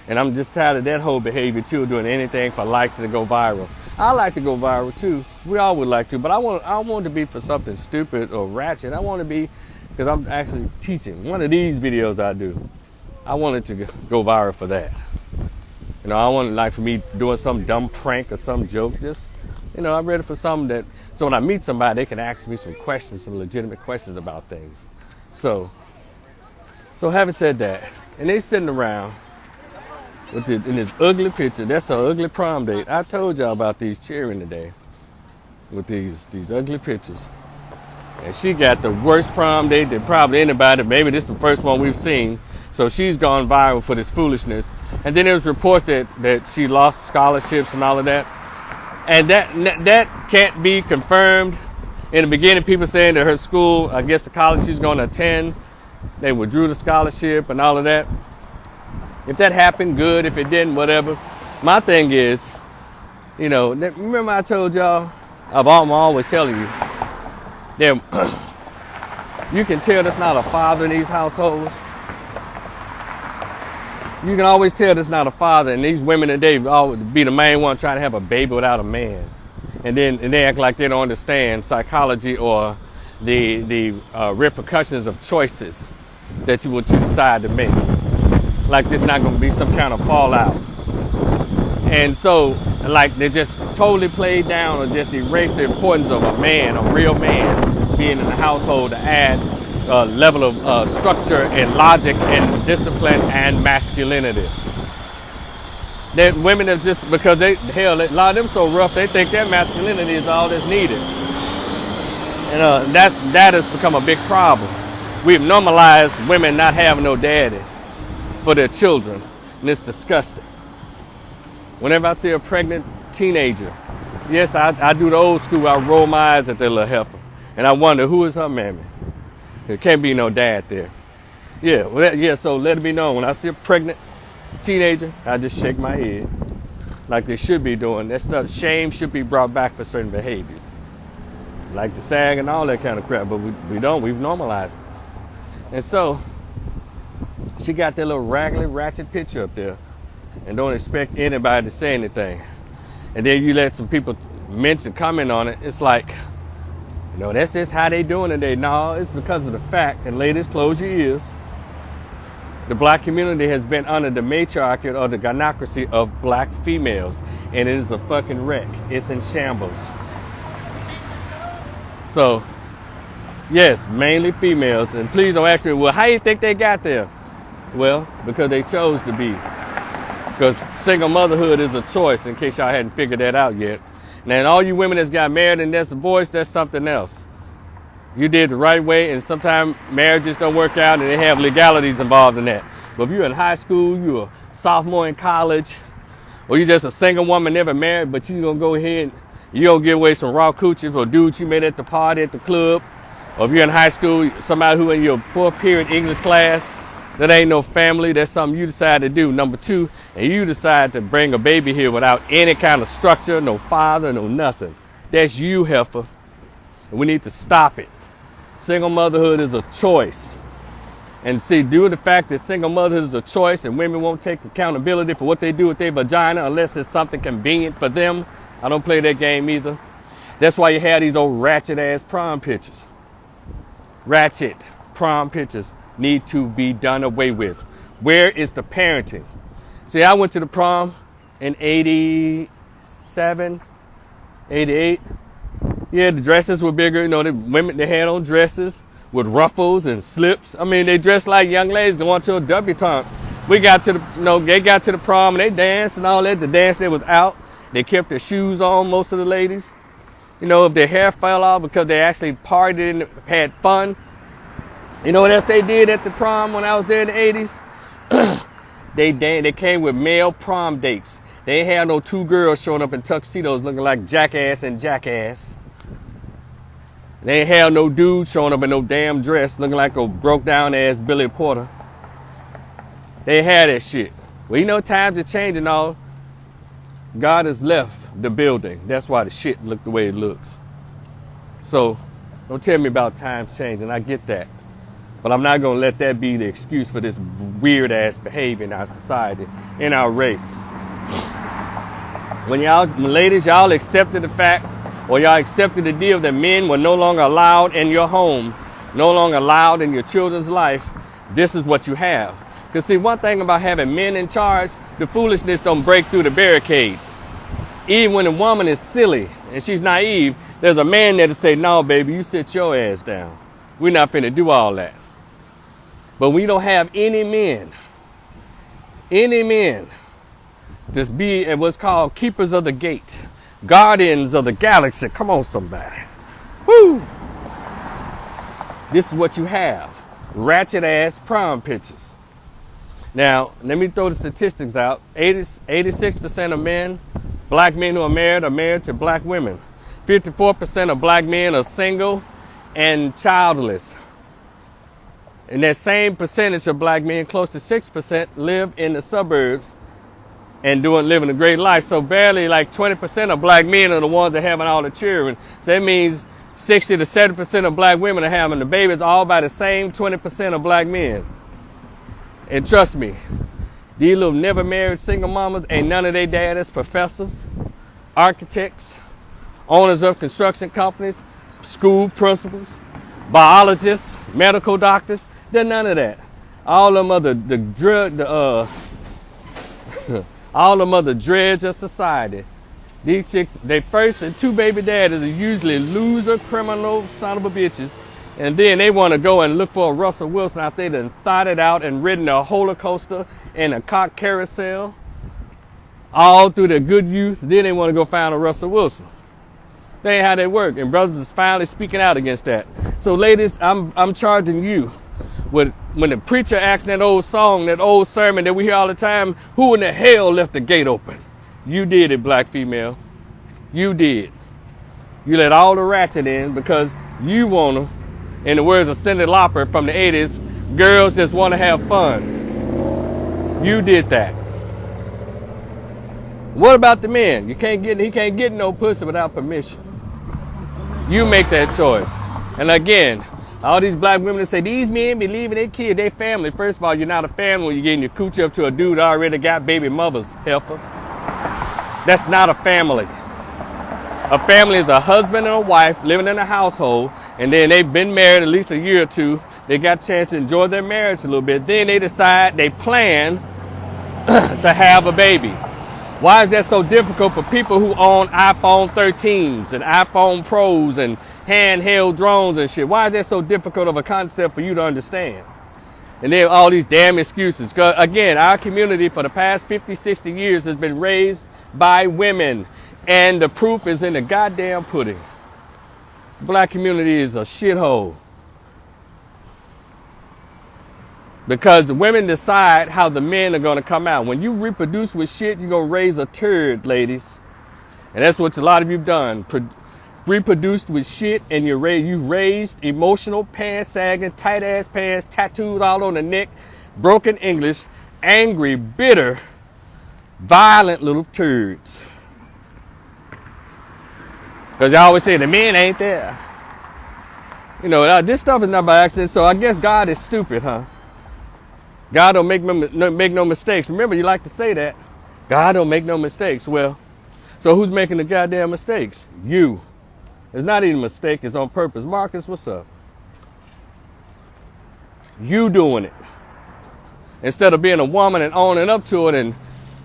Speaker 1: And I'm just tired of that whole behavior too, doing anything for likes and to go viral. I like to go viral too. We all would like to, but I want it to be for something stupid or ratchet. I want to be, because I'm actually teaching. One of these videos I do, I want it to go viral for that. You know, I want it like for me doing some dumb prank or some joke. Just, you know, I'm ready for something that, so when I meet somebody, they can ask me some questions, some legitimate questions about things. So having said that, and they sitting around in this ugly picture. That's her ugly prom date. I told y'all about these cheering today with these ugly pictures. And she got the worst prom date that probably anybody, maybe this is the first one we've seen. So she's gone viral for this foolishness. And then there was reports that she lost scholarships and all of that. And that can't be confirmed. In the beginning, people saying that her school, I guess the college she's going to attend, they withdrew the scholarship and all of that. If that happened, good. If it didn't, whatever. My thing is, you know, remember I told y'all, I'm always telling you, that you can tell there's not a father in these households. You can always tell there's not a father, and these women today always be the main one trying to have a baby without a man. And they act like they don't understand psychology or the repercussions of choices that you decide to make. Like there's not going to be some kind of fallout. And so like they just totally played down or just erased the importance of a man, a real man, being in the household to add a level of structure and logic and discipline and masculinity. That women are just, because a lot of them so rough, they think their masculinity is all that's needed. And that has become a big problem. We've normalized women not having no daddy for their children, and it's disgusting. Whenever I see a pregnant teenager, yes, I do the old school, I roll my eyes at that little heifer, and I wonder, who is her mammy? There can't be no dad there. Yeah, so let it be known, when I see a pregnant teenager, I just shake my head, like they should be doing. That stuff, shame should be brought back for certain behaviors, like the sag and all that kind of crap, but we don't, we've normalized it. And so, she got that little raggedy, ratchet picture up there and don't expect anybody to say anything. And then you let some people comment on it. It's like, that's just how they doing today. No, it's because of the fact, and ladies, close your ears, the black community has been under the matriarchy or the gynocracy of black females, and it is a fucking wreck. It's in shambles. So, yes, mainly females. And please don't ask me, well, how do you think they got there? Well, because they chose to be. Because single motherhood is a choice, in case y'all hadn't figured that out yet. And all you women that's got married and that's divorced, that's something else. You did the right way, and sometimes marriages don't work out and they have legalities involved in that. But if you're in high school, you're a sophomore in college, or you're just a single woman, never married, but you're going to go ahead and you're going to give away some raw coochie for dudes you met at the party, at the club. Or if you're in high school, somebody who in your 4th period English class, that ain't no family, that's something you decide to do. Number 2, and you decide to bring a baby here without any kind of structure, no father, no nothing. That's you, heifer. And we need to stop it. Single motherhood is a choice. And see, due to the fact that single motherhood is a choice and women won't take accountability for what they do with their vagina unless it's something convenient for them, I don't play that game either. That's why you have these old ratchet ass prom pictures. Ratchet prom pictures need to be done away with. Where is the parenting? See, I went to the prom in 87, 88. Yeah, the dresses were bigger. The women, they had on dresses with ruffles and slips. I mean, they dressed like young ladies going to a debutante. We got to they got to the prom and they danced and all that. The dance that was out. They kept their shoes on, most of the ladies. If their hair fell off because they actually partied and had fun. You know what else they did at the prom when I was there in the 80s? They came with male prom dates. They ain't had no 2 girls showing up in tuxedos looking like Jackass and Jackass. They ain't had no dude showing up in no damn dress looking like a broke down ass Billy Porter. They had that shit. Well, times are changing all. God has left the building. That's why the shit look the way it looks. So don't tell me about times changing. I get that. But I'm not going to let that be the excuse for this weird ass behavior in our society, in our race. When ladies, y'all accepted the fact, or y'all accepted the deal that men were no longer allowed in your home, no longer allowed in your children's life, this is what you have. Because see, one thing about having men in charge, the foolishness don't break through the barricades. Even when a woman is silly and she's naive, there's a man there to say, no, baby, you sit your ass down. We're not finna do all that. But we don't have any men just be at what's called keepers of the gate, guardians of the galaxy. Come on, somebody. Woo! This is what you have. Ratchet ass prom pictures. Now, let me throw the statistics out. 86% of men, black men who are married to black women. 54% of black men are single and childless. And that same percentage of black men, close to 6%, live in the suburbs and living a great life. So barely like 20% of black men are the ones that are having all the children. So that means 60 to 70% of black women are having the babies, all by the same 20% of black men. And trust me, these little never married single mamas ain't none of their daddies professors, architects, owners of construction companies, school principals, biologists, medical doctors. They're none of that. All them other all them other dregs of society These chicks, they first and two baby daddies are usually loser, criminal, son of a bitches. And then they want to go and look for a Russell Wilson after they done thought it out and ridden a roller coaster and a cock carousel all through their good youth. Then they want to go find a Russell Wilson. That ain't how they work. And brothers is finally speaking out against that. So ladies, I'm charging you with when the preacher asks that old song, that old sermon that we hear all the time, who in the hell left the gate open? You did it, black female. You did. You let all the ratchet in because you want to. In the words of Cyndi Lauper from the 80s, girls just want to have fun. You did that. What about the men? He can't get no pussy without permission. You make that choice. And again, all these black women that say these men be leaving their kids, their family. First of all, you're not a family when you're getting your cooch up to a dude that already got baby mothers, helper. That's not a family. A family is a husband and a wife living in a household, and then they've been married at least a year or two. They got a chance to enjoy their marriage a little bit. Then they decide, they plan to have a baby. Why is that so difficult for people who own iPhone 13s and iPhone Pros and handheld drones and shit? Why is that so difficult of a concept for you to understand? And then all these damn excuses. Again, our community for the past 50, 60 years has been raised by women. And the proof is in the goddamn pudding. The black community is a shithole. Because the women decide how the men are going to come out. When you reproduce with shit, you're going to raise a turd, ladies. And that's what a lot of you've done. Reproduced with shit, and you've raised emotional, pants sagging, tight ass pants, tattooed all on the neck, broken English, angry, bitter, violent little turds. Because y'all always say the men ain't there. You know, this stuff is not by accident, so I guess God is stupid, huh? God don't make no mistakes. Remember, you like to say that. God don't make no mistakes. Well, so who's making the goddamn mistakes? You. It's not even a mistake, it's on purpose. Marcus, what's up? You doing it. Instead of being a woman and owning up to it and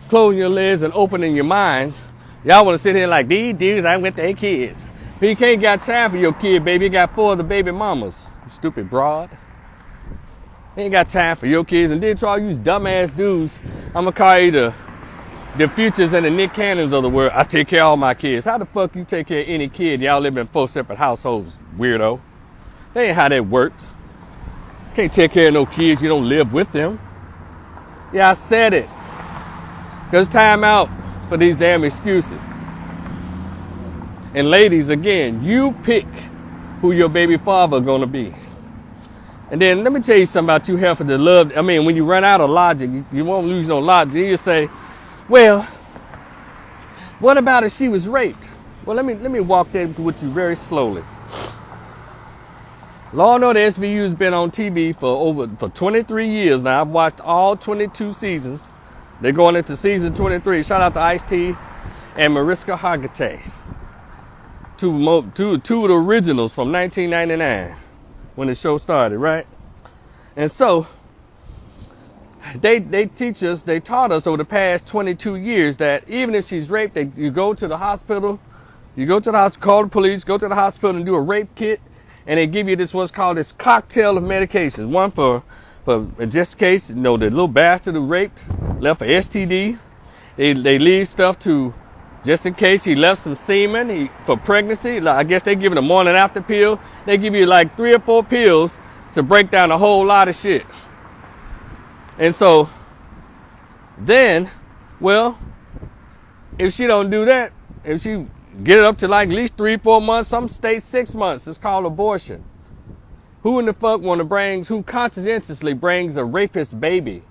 Speaker 1: closing your legs and opening your minds, y'all want to sit here like, these dudes ain't with their kids. But you can't got time for your kid, baby. You got 4 of the baby mamas. You stupid broad. You ain't got time for your kids. And then try to use dumbass dudes. I'm going to call you the Futures and the Nick Cannons of the world. I take care of all my kids. How the fuck you take care of any kid? Y'all live in 4 separate households, weirdo. That ain't how that works. Can't take care of no kids. You don't live with them. Yeah, I said it. Because time out for these damn excuses. And ladies, again, you pick who your baby father going to be. And then let me tell you something about you heifers that love. I mean, when you run out of logic, you won't lose no logic. You say, well, what about if she was raped? Well, let me walk that with you very slowly. Law & Order SVU has been on TV for 23 years now. I've watched all 22 seasons. They're going into season 23. Shout out to Ice-T and Mariska Hargitay. Two of the originals from 1999 when the show started, right? And so they taught us over the past 22 years that even if she's raped, you go to the hospital, call the police, go to the hospital and do a rape kit, and they give you what's called this cocktail of medications. One for just in case, the little bastard who raped left for STD. They leave stuff to just in case he left some semen for pregnancy. I guess they give it a morning after pill. They give you like 3 or 4 pills to break down a whole lot of shit. And so then, well, if she don't do that, if she get it up to like at least 3-4 months, some states 6 months, it's called abortion. Who in the fuck who conscientiously brings a rapist baby?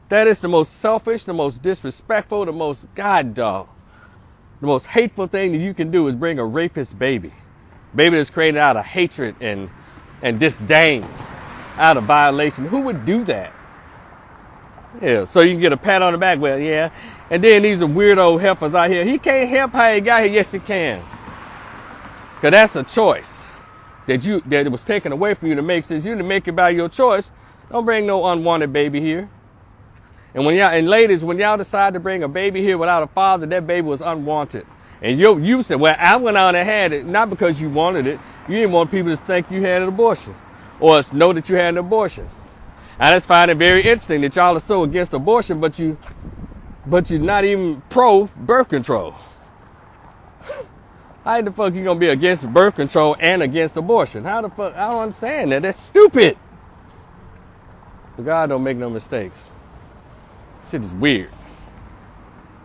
Speaker 1: That is the most selfish, the most disrespectful, the most the most hateful thing that you can do is bring a rapist baby. Baby that's created out of hatred and disdain, out of violation. Who would do that? Yeah, so you can get a pat on the back. Well, yeah. And then these are weirdo helpers out here. He can't help how he got here. Yes, he can. Because that's a choice that it was taken away from you to make. Since you to make it by your choice, don't bring no unwanted baby here. And ladies, when y'all decide to bring a baby here without a father, that baby was unwanted. And you said, well, I went on and had it, not because you wanted it. You didn't want people to think you had an abortion or know that you had an abortion. I just find it very interesting that y'all are so against abortion, but you're not even pro birth control. How the fuck you gonna be against birth control and against abortion? How the fuck? I don't understand that. That's stupid. But God don't make no mistakes. Shit is weird.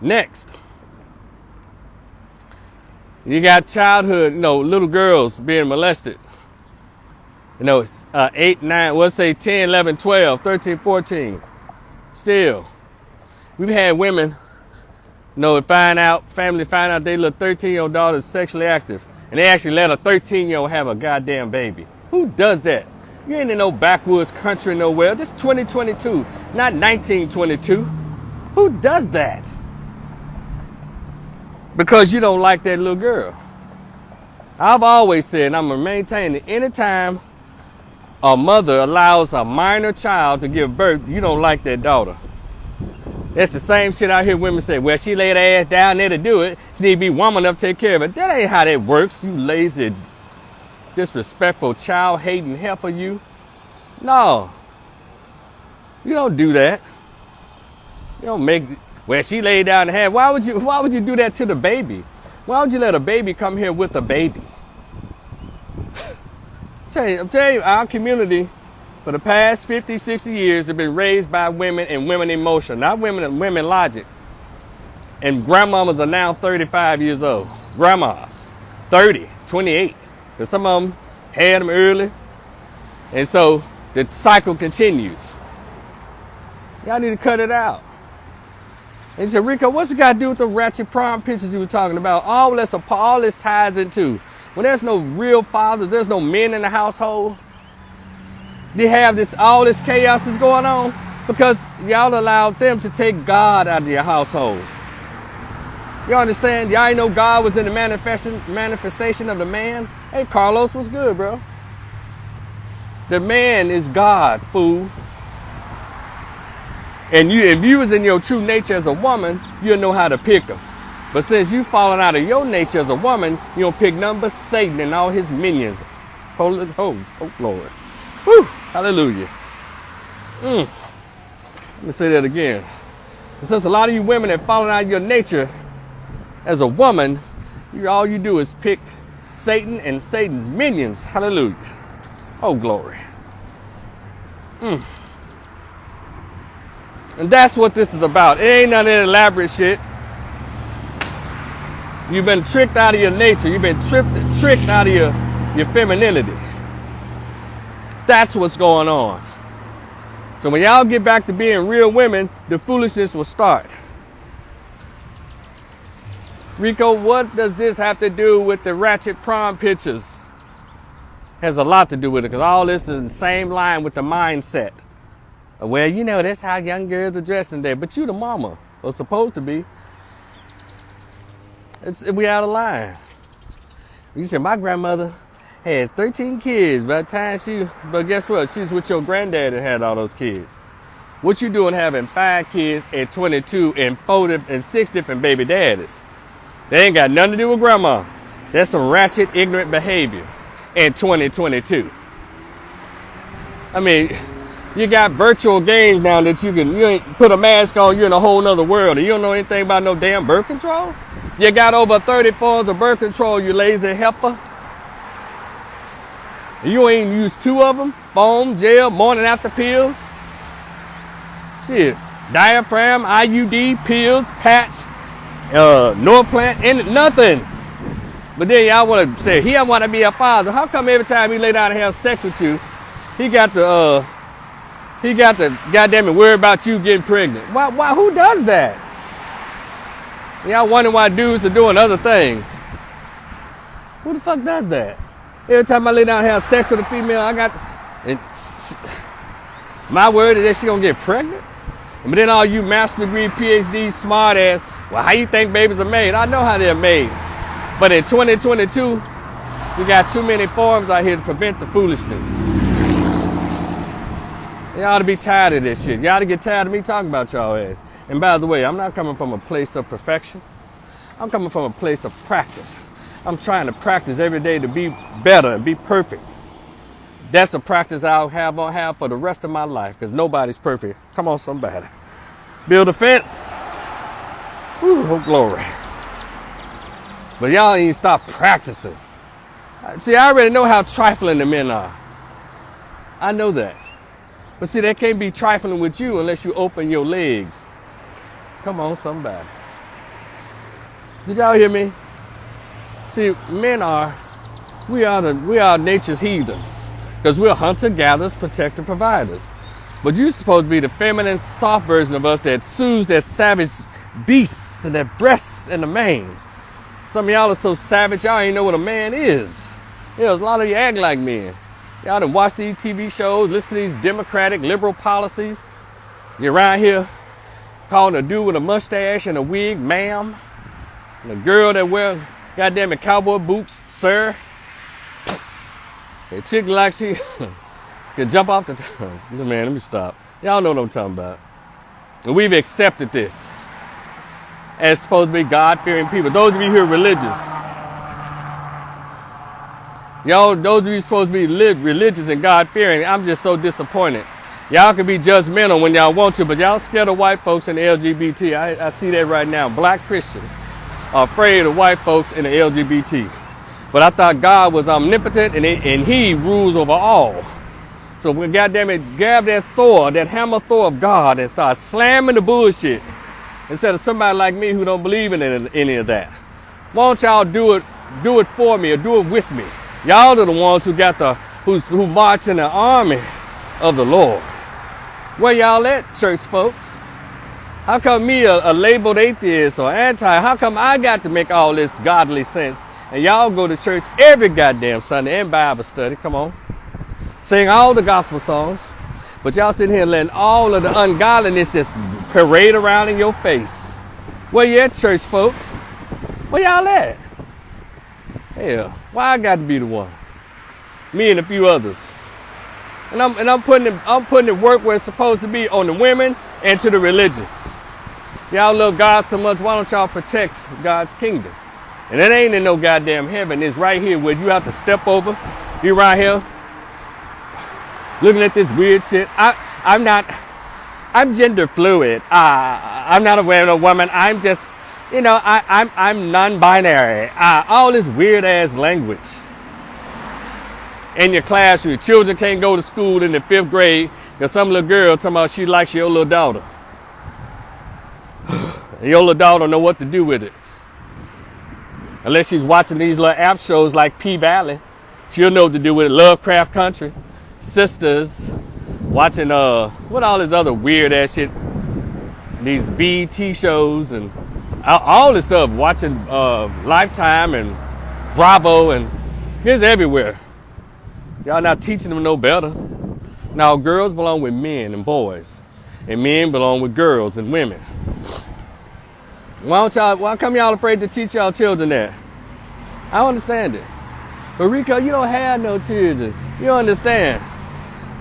Speaker 1: Next. You got childhood, little girls being molested. 8, 9, let's say 10, 11, 12, 13, 14. Still. We've had women, family find out their little 13-year-old daughter is sexually active. And they actually let a 13-year-old have a goddamn baby. Who does that? You ain't in no backwoods country nowhere. This is 2022, not 1922. Who does that? Because you don't like that little girl. I've always said, and I'm going to maintain it, anytime a mother allows a minor child to give birth, you don't like that daughter. That's the same shit I hear women say, well, she laid her ass down there to do it. She need to be woman enough to take care of it. That ain't how that works, you lazy, disrespectful, child-hating heifer, you. No. You don't do that. You don't make... Well, she laid down and had. Why would you do that to the baby? Why would you let a baby come here with a baby? I'm telling you, our community for the past 50, 60 years have been raised by women and women emotion, not women and women logic. And grandmamas are now 35 years old. Grandmas, 30, 28. Because some of them had them early. And so the cycle continues. Y'all need to cut it out. And he said, Rico, what's it got to do with the ratchet prom pictures you were talking about? All this ties into. When there's no real fathers, there's no men in the household. They have all this chaos that's going on because y'all allowed them to take God out of your household. You understand? Y'all ain't know God was in the manifestation of the man. Hey, Carlos, what's good, bro? The man is God, fool. And if you was in your true nature as a woman, you'll know how to pick them. But since you fallen out of your nature as a woman, you don't pick none but Satan and all his minions. Oh Lord. Whew, hallelujah. Let me say that again. Since a lot of you women have fallen out of your nature as a woman, all you do is pick Satan and Satan's minions. Hallelujah. Oh, glory. And that's what this is about. It ain't none of that elaborate shit. You've been tricked out of your nature. You've been tricked out of your femininity. That's what's going on. So when y'all get back to being real women, the foolishness will start. Rico, what does this have to do with the ratchet prom pictures? Has a lot to do with it, because all this is in the same line with the mindset. Well, that's how young girls are dressed today. But you the mama, or supposed to be. We out of line. You said my grandmother had 13 kids by the time but guess what? She's with your granddad that had all those kids. What you doing having 5 kids at 22 and 6 different baby daddies? They ain't got nothing to do with grandma. That's some ratchet, ignorant behavior in 2022. I mean, you got virtual games now that you ain't put a mask on, you're in a whole nother world, and you don't know anything about no damn birth control? You got over 30 forms of birth control, you lazy heifer. You ain't used 2 of them, foam, gel, morning after pill. Shit, diaphragm, IUD, pills, patch, Norplant, and nothing. But then y'all want to say, he don't want to be a father. How come every time he lay down and have sex with you, he got to goddamn it worry about you getting pregnant? Why? Who does that? Y'all wonder why dudes are doing other things. Who the fuck does that? Every time I lay down and have sex with a female, my word is that she gonna get pregnant? But then all you master degree, PhD, smart ass, well, how you think babies are made? I know how they're made. But in 2022, we got too many forms out here to prevent the foolishness. Y'all ought to be tired of this shit. Y'all ought to get tired of me talking about y'all ass. And by the way, I'm not coming from a place of perfection. I'm coming from a place of practice. I'm trying to practice every day to be better and be perfect. That's a practice I'll have for the rest of my life, because nobody's perfect. Come on, somebody. Build a fence. Whew, oh glory. But y'all ain't stop practicing. See, I already know how trifling the men are. I know that. But see, they can't be trifling with you unless you open your legs. Come on, somebody. Did y'all hear me? See, we are nature's heathens. Because we're hunter-gatherers, protector, providers. But you're supposed to be the feminine, soft version of us that soothes that savage beasts and that breasts and the mane. Some of y'all are so savage, y'all ain't know what a man is. Yeah, a lot of you act like men. Y'all done watch these TV shows, listen to these democratic, liberal policies. You're around here calling a dude with a mustache and a wig, ma'am. And a girl that wears goddamn cowboy boots, sir. A chick like she can jump off the man, let me stop. Y'all know what I'm talking about. And we've accepted this as supposed to be God-fearing people. Those of you who are religious. Y'all, those of you supposed to be religious and God-fearing, I'm just so disappointed. Y'all can be judgmental when y'all want to, but y'all scared of white folks and the LGBT. I see that right now. Black Christians are afraid of white folks and the LGBT. But I thought God was omnipotent and he rules over all. So we goddamn it, grab that Thor, that hammer Thor of God, and start slamming the bullshit instead of somebody like me who don't believe in any of that. Why don't y'all do it for me or do it with me? Y'all are the ones who march in the army of the Lord. Where y'all at, church folks? How come me, a labeled atheist or anti, how come I got to make all this godly sense? And y'all go to church every goddamn Sunday and Bible study, come on. Sing all the gospel songs. But y'all sitting here letting all of the ungodliness just parade around in your face. Where you at, church folks? Where y'all at? Hell, why I got to be the one? Me and a few others. And I'm putting it work where it's supposed to be, on the women and to the religious. Y'all love God so much, why don't y'all protect God's kingdom? And it ain't in no goddamn heaven. It's right here where you have to step over. You right here looking at this weird shit. I'm gender fluid. I'm not a man or woman. I'm just, I'm non-binary. All this weird ass language. In your class, your children can't go to school in the 5th grade because some little girl talking about she likes your little daughter. And your little daughter don't know what to do with it. Unless she's watching these little app shows like P-Valley. She'll know what to do with it. Lovecraft Country. Sisters. Watching, what all this other weird ass shit. These BET shows and all this stuff. Watching Lifetime and Bravo and it's everywhere. Y'all not teaching them no better. Now, girls belong with men and boys. And men belong with girls and women. Why come y'all afraid to teach y'all children that? I don't understand it. But Rico, you don't have no children. You don't understand.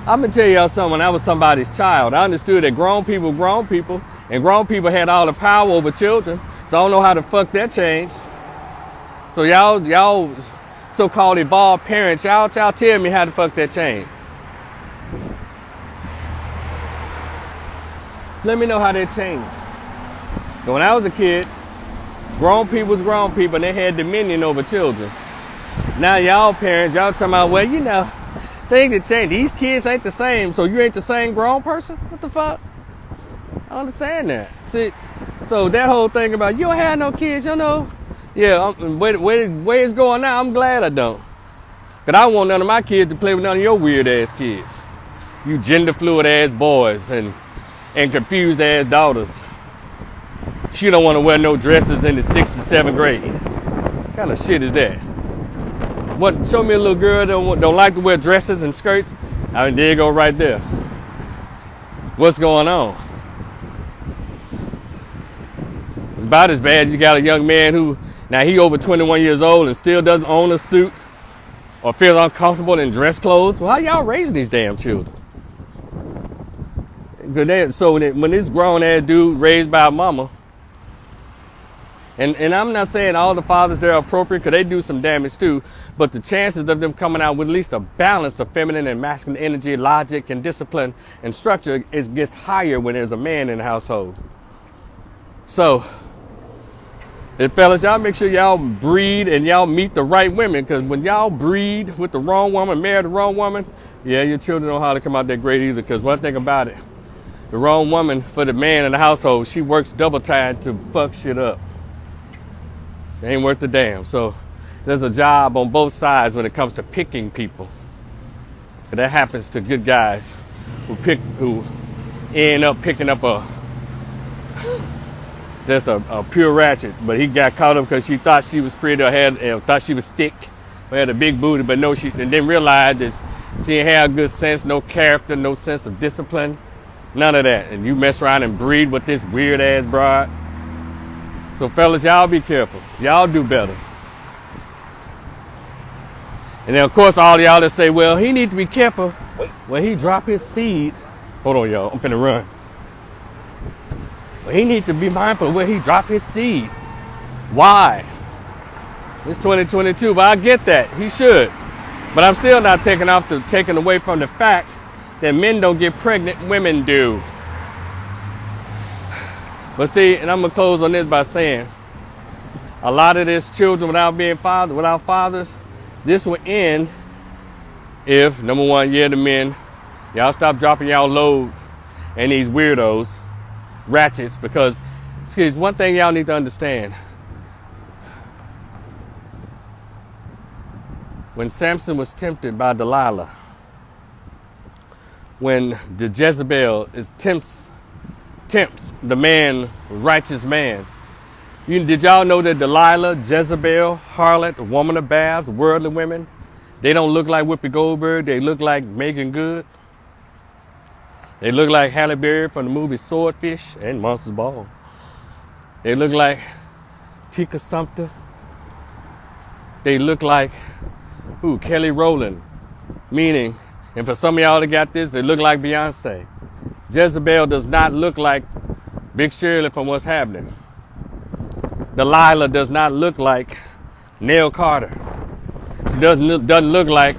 Speaker 1: I'm going to tell y'all something. When I was somebody's child, I understood that grown people, and grown people had all the power over children. So I don't know how the fuck that changed. So y'all so-called evolved parents, y'all tell me how the fuck that changed. Let me know how that changed. So when I was a kid, grown people was grown people and they had dominion over children. Now y'all parents, y'all talking about, well, things have changed. These kids ain't the same, so you ain't the same grown person? What the fuck? I don't understand that. See, so that whole thing about you don't have no kids, yeah, where it's going now, I'm glad I don't. Because I don't want none of my kids to play with none of your weird ass kids. You gender fluid ass boys and confused ass daughters. She don't want to wear no dresses in the 6th and 7th grade. What kind of shit is that? What? Show me a little girl that don't like to wear dresses and skirts. I mean, there you go right there. What's going on? It's about as bad as you got a young man who, now he over 21 years old and still doesn't own a suit or feels uncomfortable in dress clothes. Well, how y'all raising these damn children? So when this grown ass dude raised by a mama, And I'm not saying all the fathers there are appropriate, because they do some damage too, but the chances of them coming out with at least a balance of feminine and masculine energy, logic and discipline and structure gets higher when there's a man in the household. So, and fellas, y'all make sure y'all breed and y'all meet the right women, because when y'all breed with the wrong woman, marry the wrong woman, yeah, your children don't know how to come out that great either, because one thing about it, the wrong woman for the man in the household, she works double time to fuck shit up. It ain't worth a damn. So there's a job on both sides when it comes to picking people. And that happens to good guys who end up picking up just a pure ratchet. But he got caught up because she thought she was pretty or thought she was thick, or had a big booty, but no, she didn't realize that she didn't have good sense, no character, no sense of discipline, none of that. And you mess around and breed with this weird ass broad. So fellas, y'all be careful. Y'all do better. And then of course all y'all that say, well, he need to be careful when he drop his seed. Hold on, y'all, I'm finna run. Well, he need to be mindful of where he drop his seed. Why? It's 2022, but I get that. He should. But I'm still not taking away from the fact that men don't get pregnant, women do. But see, and I'm gonna close on this by saying, a lot of this children without fathers, this will end if, number one, the men, y'all stop dropping y'all load and these weirdos, ratchets, because, one thing y'all need to understand. When Samson was tempted by Delilah, when the Jezebel tempts the man, righteous man. Did y'all know that Delilah, Jezebel, harlot, woman of bath, worldly women, they don't look like Whoopi Goldberg, they look like Megan Good. They look like Halle Berry from the movie Swordfish and Monsters Ball. They look like Tika Sumpter. They look like, Kelly Rowland. Meaning, and for some of y'all that got this, they look like Beyonce. Jezebel does not look like Big Shirley from What's Happening. Delilah does not look like Nell Carter. She doesn't look like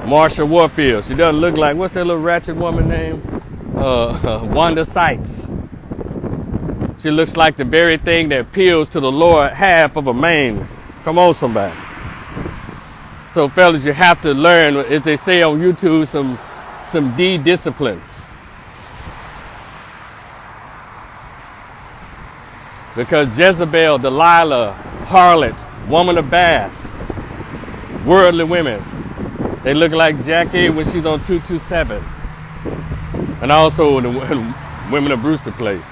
Speaker 1: Marsha Warfield. She doesn't look like, what's that little ratchet woman name? Wanda Sykes. She looks like the very thing that appeals to the lower half of a man. Come on, somebody. So, fellas, you have to learn, as they say on YouTube, some D-discipline. Because Jezebel, Delilah, harlot, woman of bath, worldly women, they look like Jackie when she's on 227. And also the women of Brewster Place.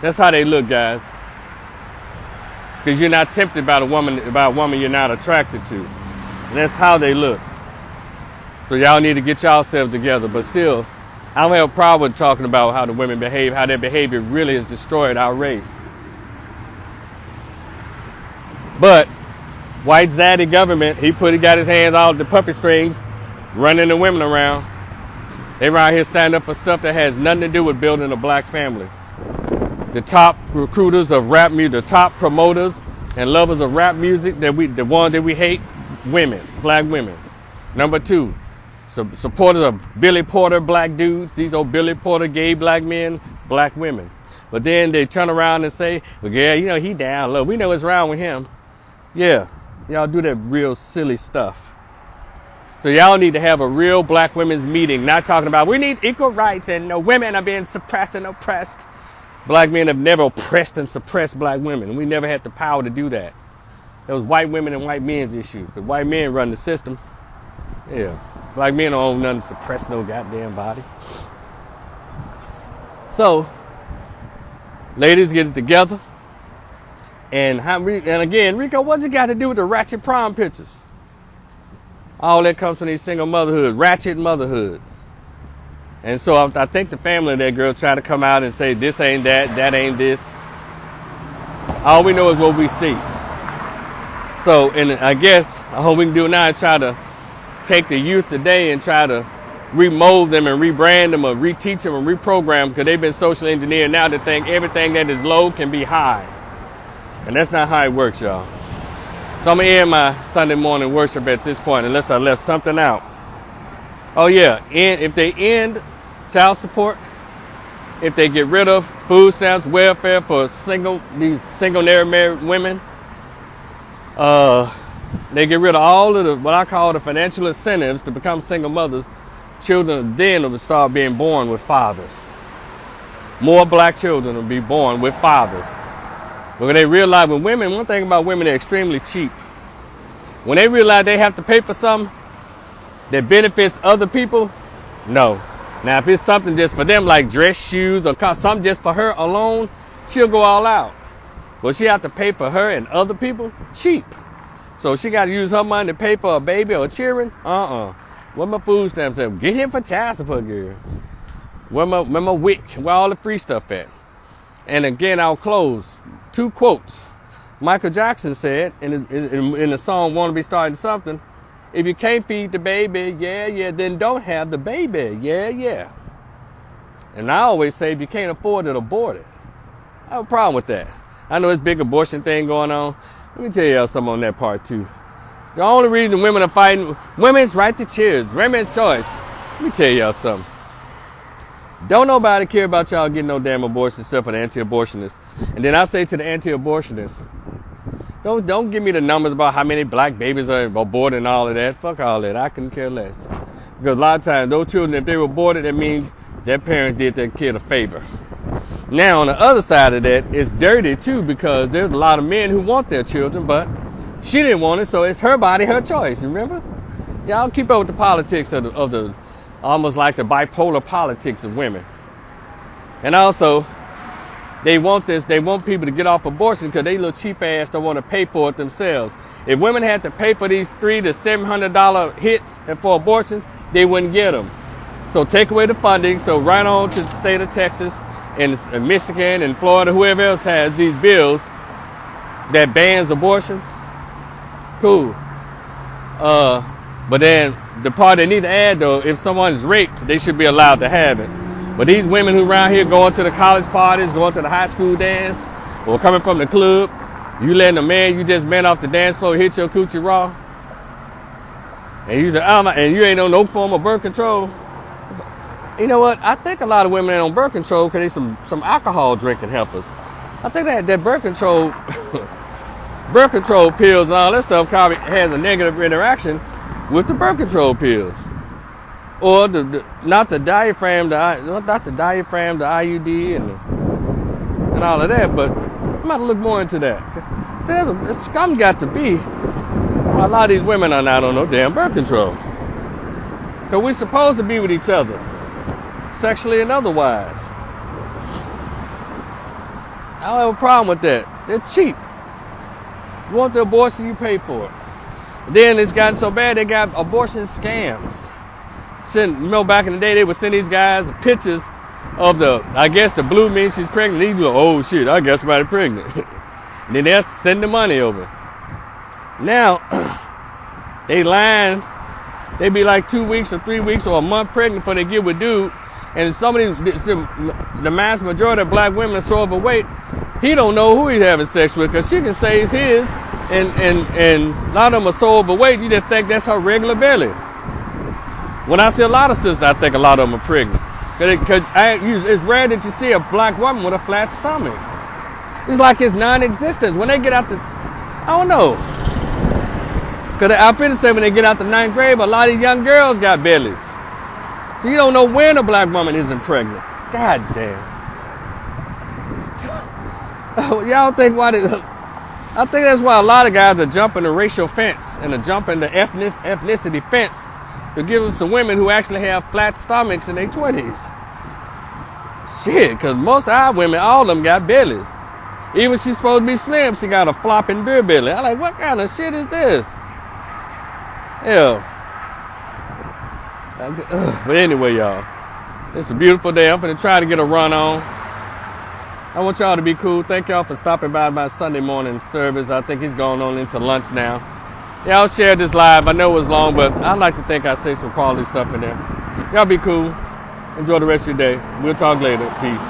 Speaker 1: That's how they look, guys. Because you're not tempted by a woman you're not attracted to. And that's how they look. So y'all need to get yourselves together. But still, I don't have a problem with talking about how the women behave, how their behavior really has destroyed our race. But white zaddy government, he got his hands all the puppet strings, running the women around. They around here stand up for stuff that has nothing to do with building a black family. The top recruiters of rap music, the top promoters and lovers of rap music, the ones that we hate, women, black women. Number two, supporters of Billy Porter black dudes, these old Billy Porter gay black men, black women. But then they turn around and say, well, yeah, he down low. We know what's wrong with him. Yeah, y'all do that real silly stuff. So y'all need to have a real black women's meeting, not talking about we need equal rights and no women are being suppressed and oppressed. Black men have never oppressed and suppressed black women. We never had the power to do that. It was white women and white men's issue. Because white men run the system. Yeah. Black men don't own nothing to suppress no goddamn body. So, ladies, get it together. And again, Rico, what's it got to do with the ratchet prom pictures? All that comes from these single motherhoods, ratchet motherhoods. And so I think the family of that girl tried to come out and say, this ain't that, that ain't this. All we know is what we see. So, and I guess, I hope we can do now is try to take the youth today and try to remold them and rebrand them or reteach them and reprogram them because they've been socially engineered now to think everything that is low can be high. And that's not how it works, y'all. So I'm going to end my Sunday morning worship at this point, unless I left something out. Oh, yeah. And if they end child support, if they get rid of food stamps, welfare for these single married women, they get rid of all of the, what I call the financial incentives to become single mothers, children then will start being born with fathers. More black children will be born with fathers. But when they realize one thing about women, they're extremely cheap. When they realize they have to pay for something that benefits other people, no. Now, if it's something just for them, like dress, shoes, or something just for her alone, she'll go all out. But she have to pay for her and other people, cheap. So she got to use her money to pay for a baby or children? Where my food stamps at? Get him for child support, girl. Where my WIC? Where all the free stuff at? And again, I'll close. 2 quotes. Michael Jackson said in the song "Wanna Be Starting Something," if you can't feed the baby, yeah, then don't have the baby, yeah. And I always say, if you can't afford it, abort it. I have a problem with that. I know this big abortion thing going on. Let me tell y'all something on that part too. The only reason women are fighting, women's right to choose, women's choice. Let me tell y'all something. Don't nobody care about y'all getting no damn abortion stuff for the anti-abortionists. And then I say to the anti-abortionists, don't give me the numbers about how many black babies are aborted and all of that. Fuck all that. I couldn't care less. Because a lot of times, those children, if they were aborted, that means their parents did their kid a favor. Now, on the other side of that, it's dirty too, because there's a lot of men who want their children, but she didn't want it, so it's her body, her choice. Remember? Y'all keep up with the politics of the almost like the bipolar politics of women. And also, they want people to get off abortion because they little cheap ass don't want to pay for it themselves. If women had to pay for these $300 to $700 hits for abortions, they wouldn't get them. So take away the funding, so right on to the state of Texas and Michigan and Florida, whoever else has these bills that bans abortions. Cool. But then the part they need to add, though, if someone's raped, they should be allowed to have it. But these women who around here going to the college parties, going to the high school dance, or coming from the club, you letting a man you just met off the dance floor hit your coochie raw, and you say, and you ain't on no form of birth control. You know what? I think a lot of women ain't on birth control because they some alcohol drinking helpers. I think that birth control birth control pills and all that stuff probably has a negative interaction with the birth control pills, or not the diaphragm, the IUD and all of that. But I'm about to look more into that. There's scum got to be. A lot of these women are not on no damn birth control, because we're supposed to be with each other, sexually and otherwise. I don't have a problem with that. They're cheap. You want the abortion, you pay for it. Then it's gotten so bad they got abortion scams. Back in the day they would send these guys pictures of the blue means she's pregnant. These go, oh shit, I guess somebody's pregnant. And then they'll send the money over. Now they lying. They be like 2 weeks or 3 weeks or a month pregnant before they get with dude. And the mass majority of black women are so overweight, he don't know who he's having sex with, because she can say it's his, and a lot of them are so overweight, you just think that's her regular belly. When I see a lot of sisters, I think a lot of them are pregnant. Because it's rare that you see a black woman with a flat stomach. It's like it's non-existent. When they get out I don't know. Because I feel the same when they get out the 9th grade, but a lot of these young girls got bellies. So you don't know when a black woman isn't pregnant. God damn. Y'all think I think that's why a lot of guys are jumping the racial fence and are jumping the ethnicity fence to give them some women who actually have flat stomachs in their 20s. Shit, because most of our women, all of them got bellies. Even she's supposed to be slim, she got a flopping beer belly. I'm like, what kind of shit is this? Yeah. But anyway, y'all, it's a beautiful day. I'm going to try to get a run on. I want y'all to be cool. Thank y'all for stopping by my Sunday morning service. I think he's going on into lunch now. Y'all share this live. I know it was long, but I like to think I say some quality stuff in there. Y'all be cool. Enjoy the rest of your day. We'll talk later. Peace.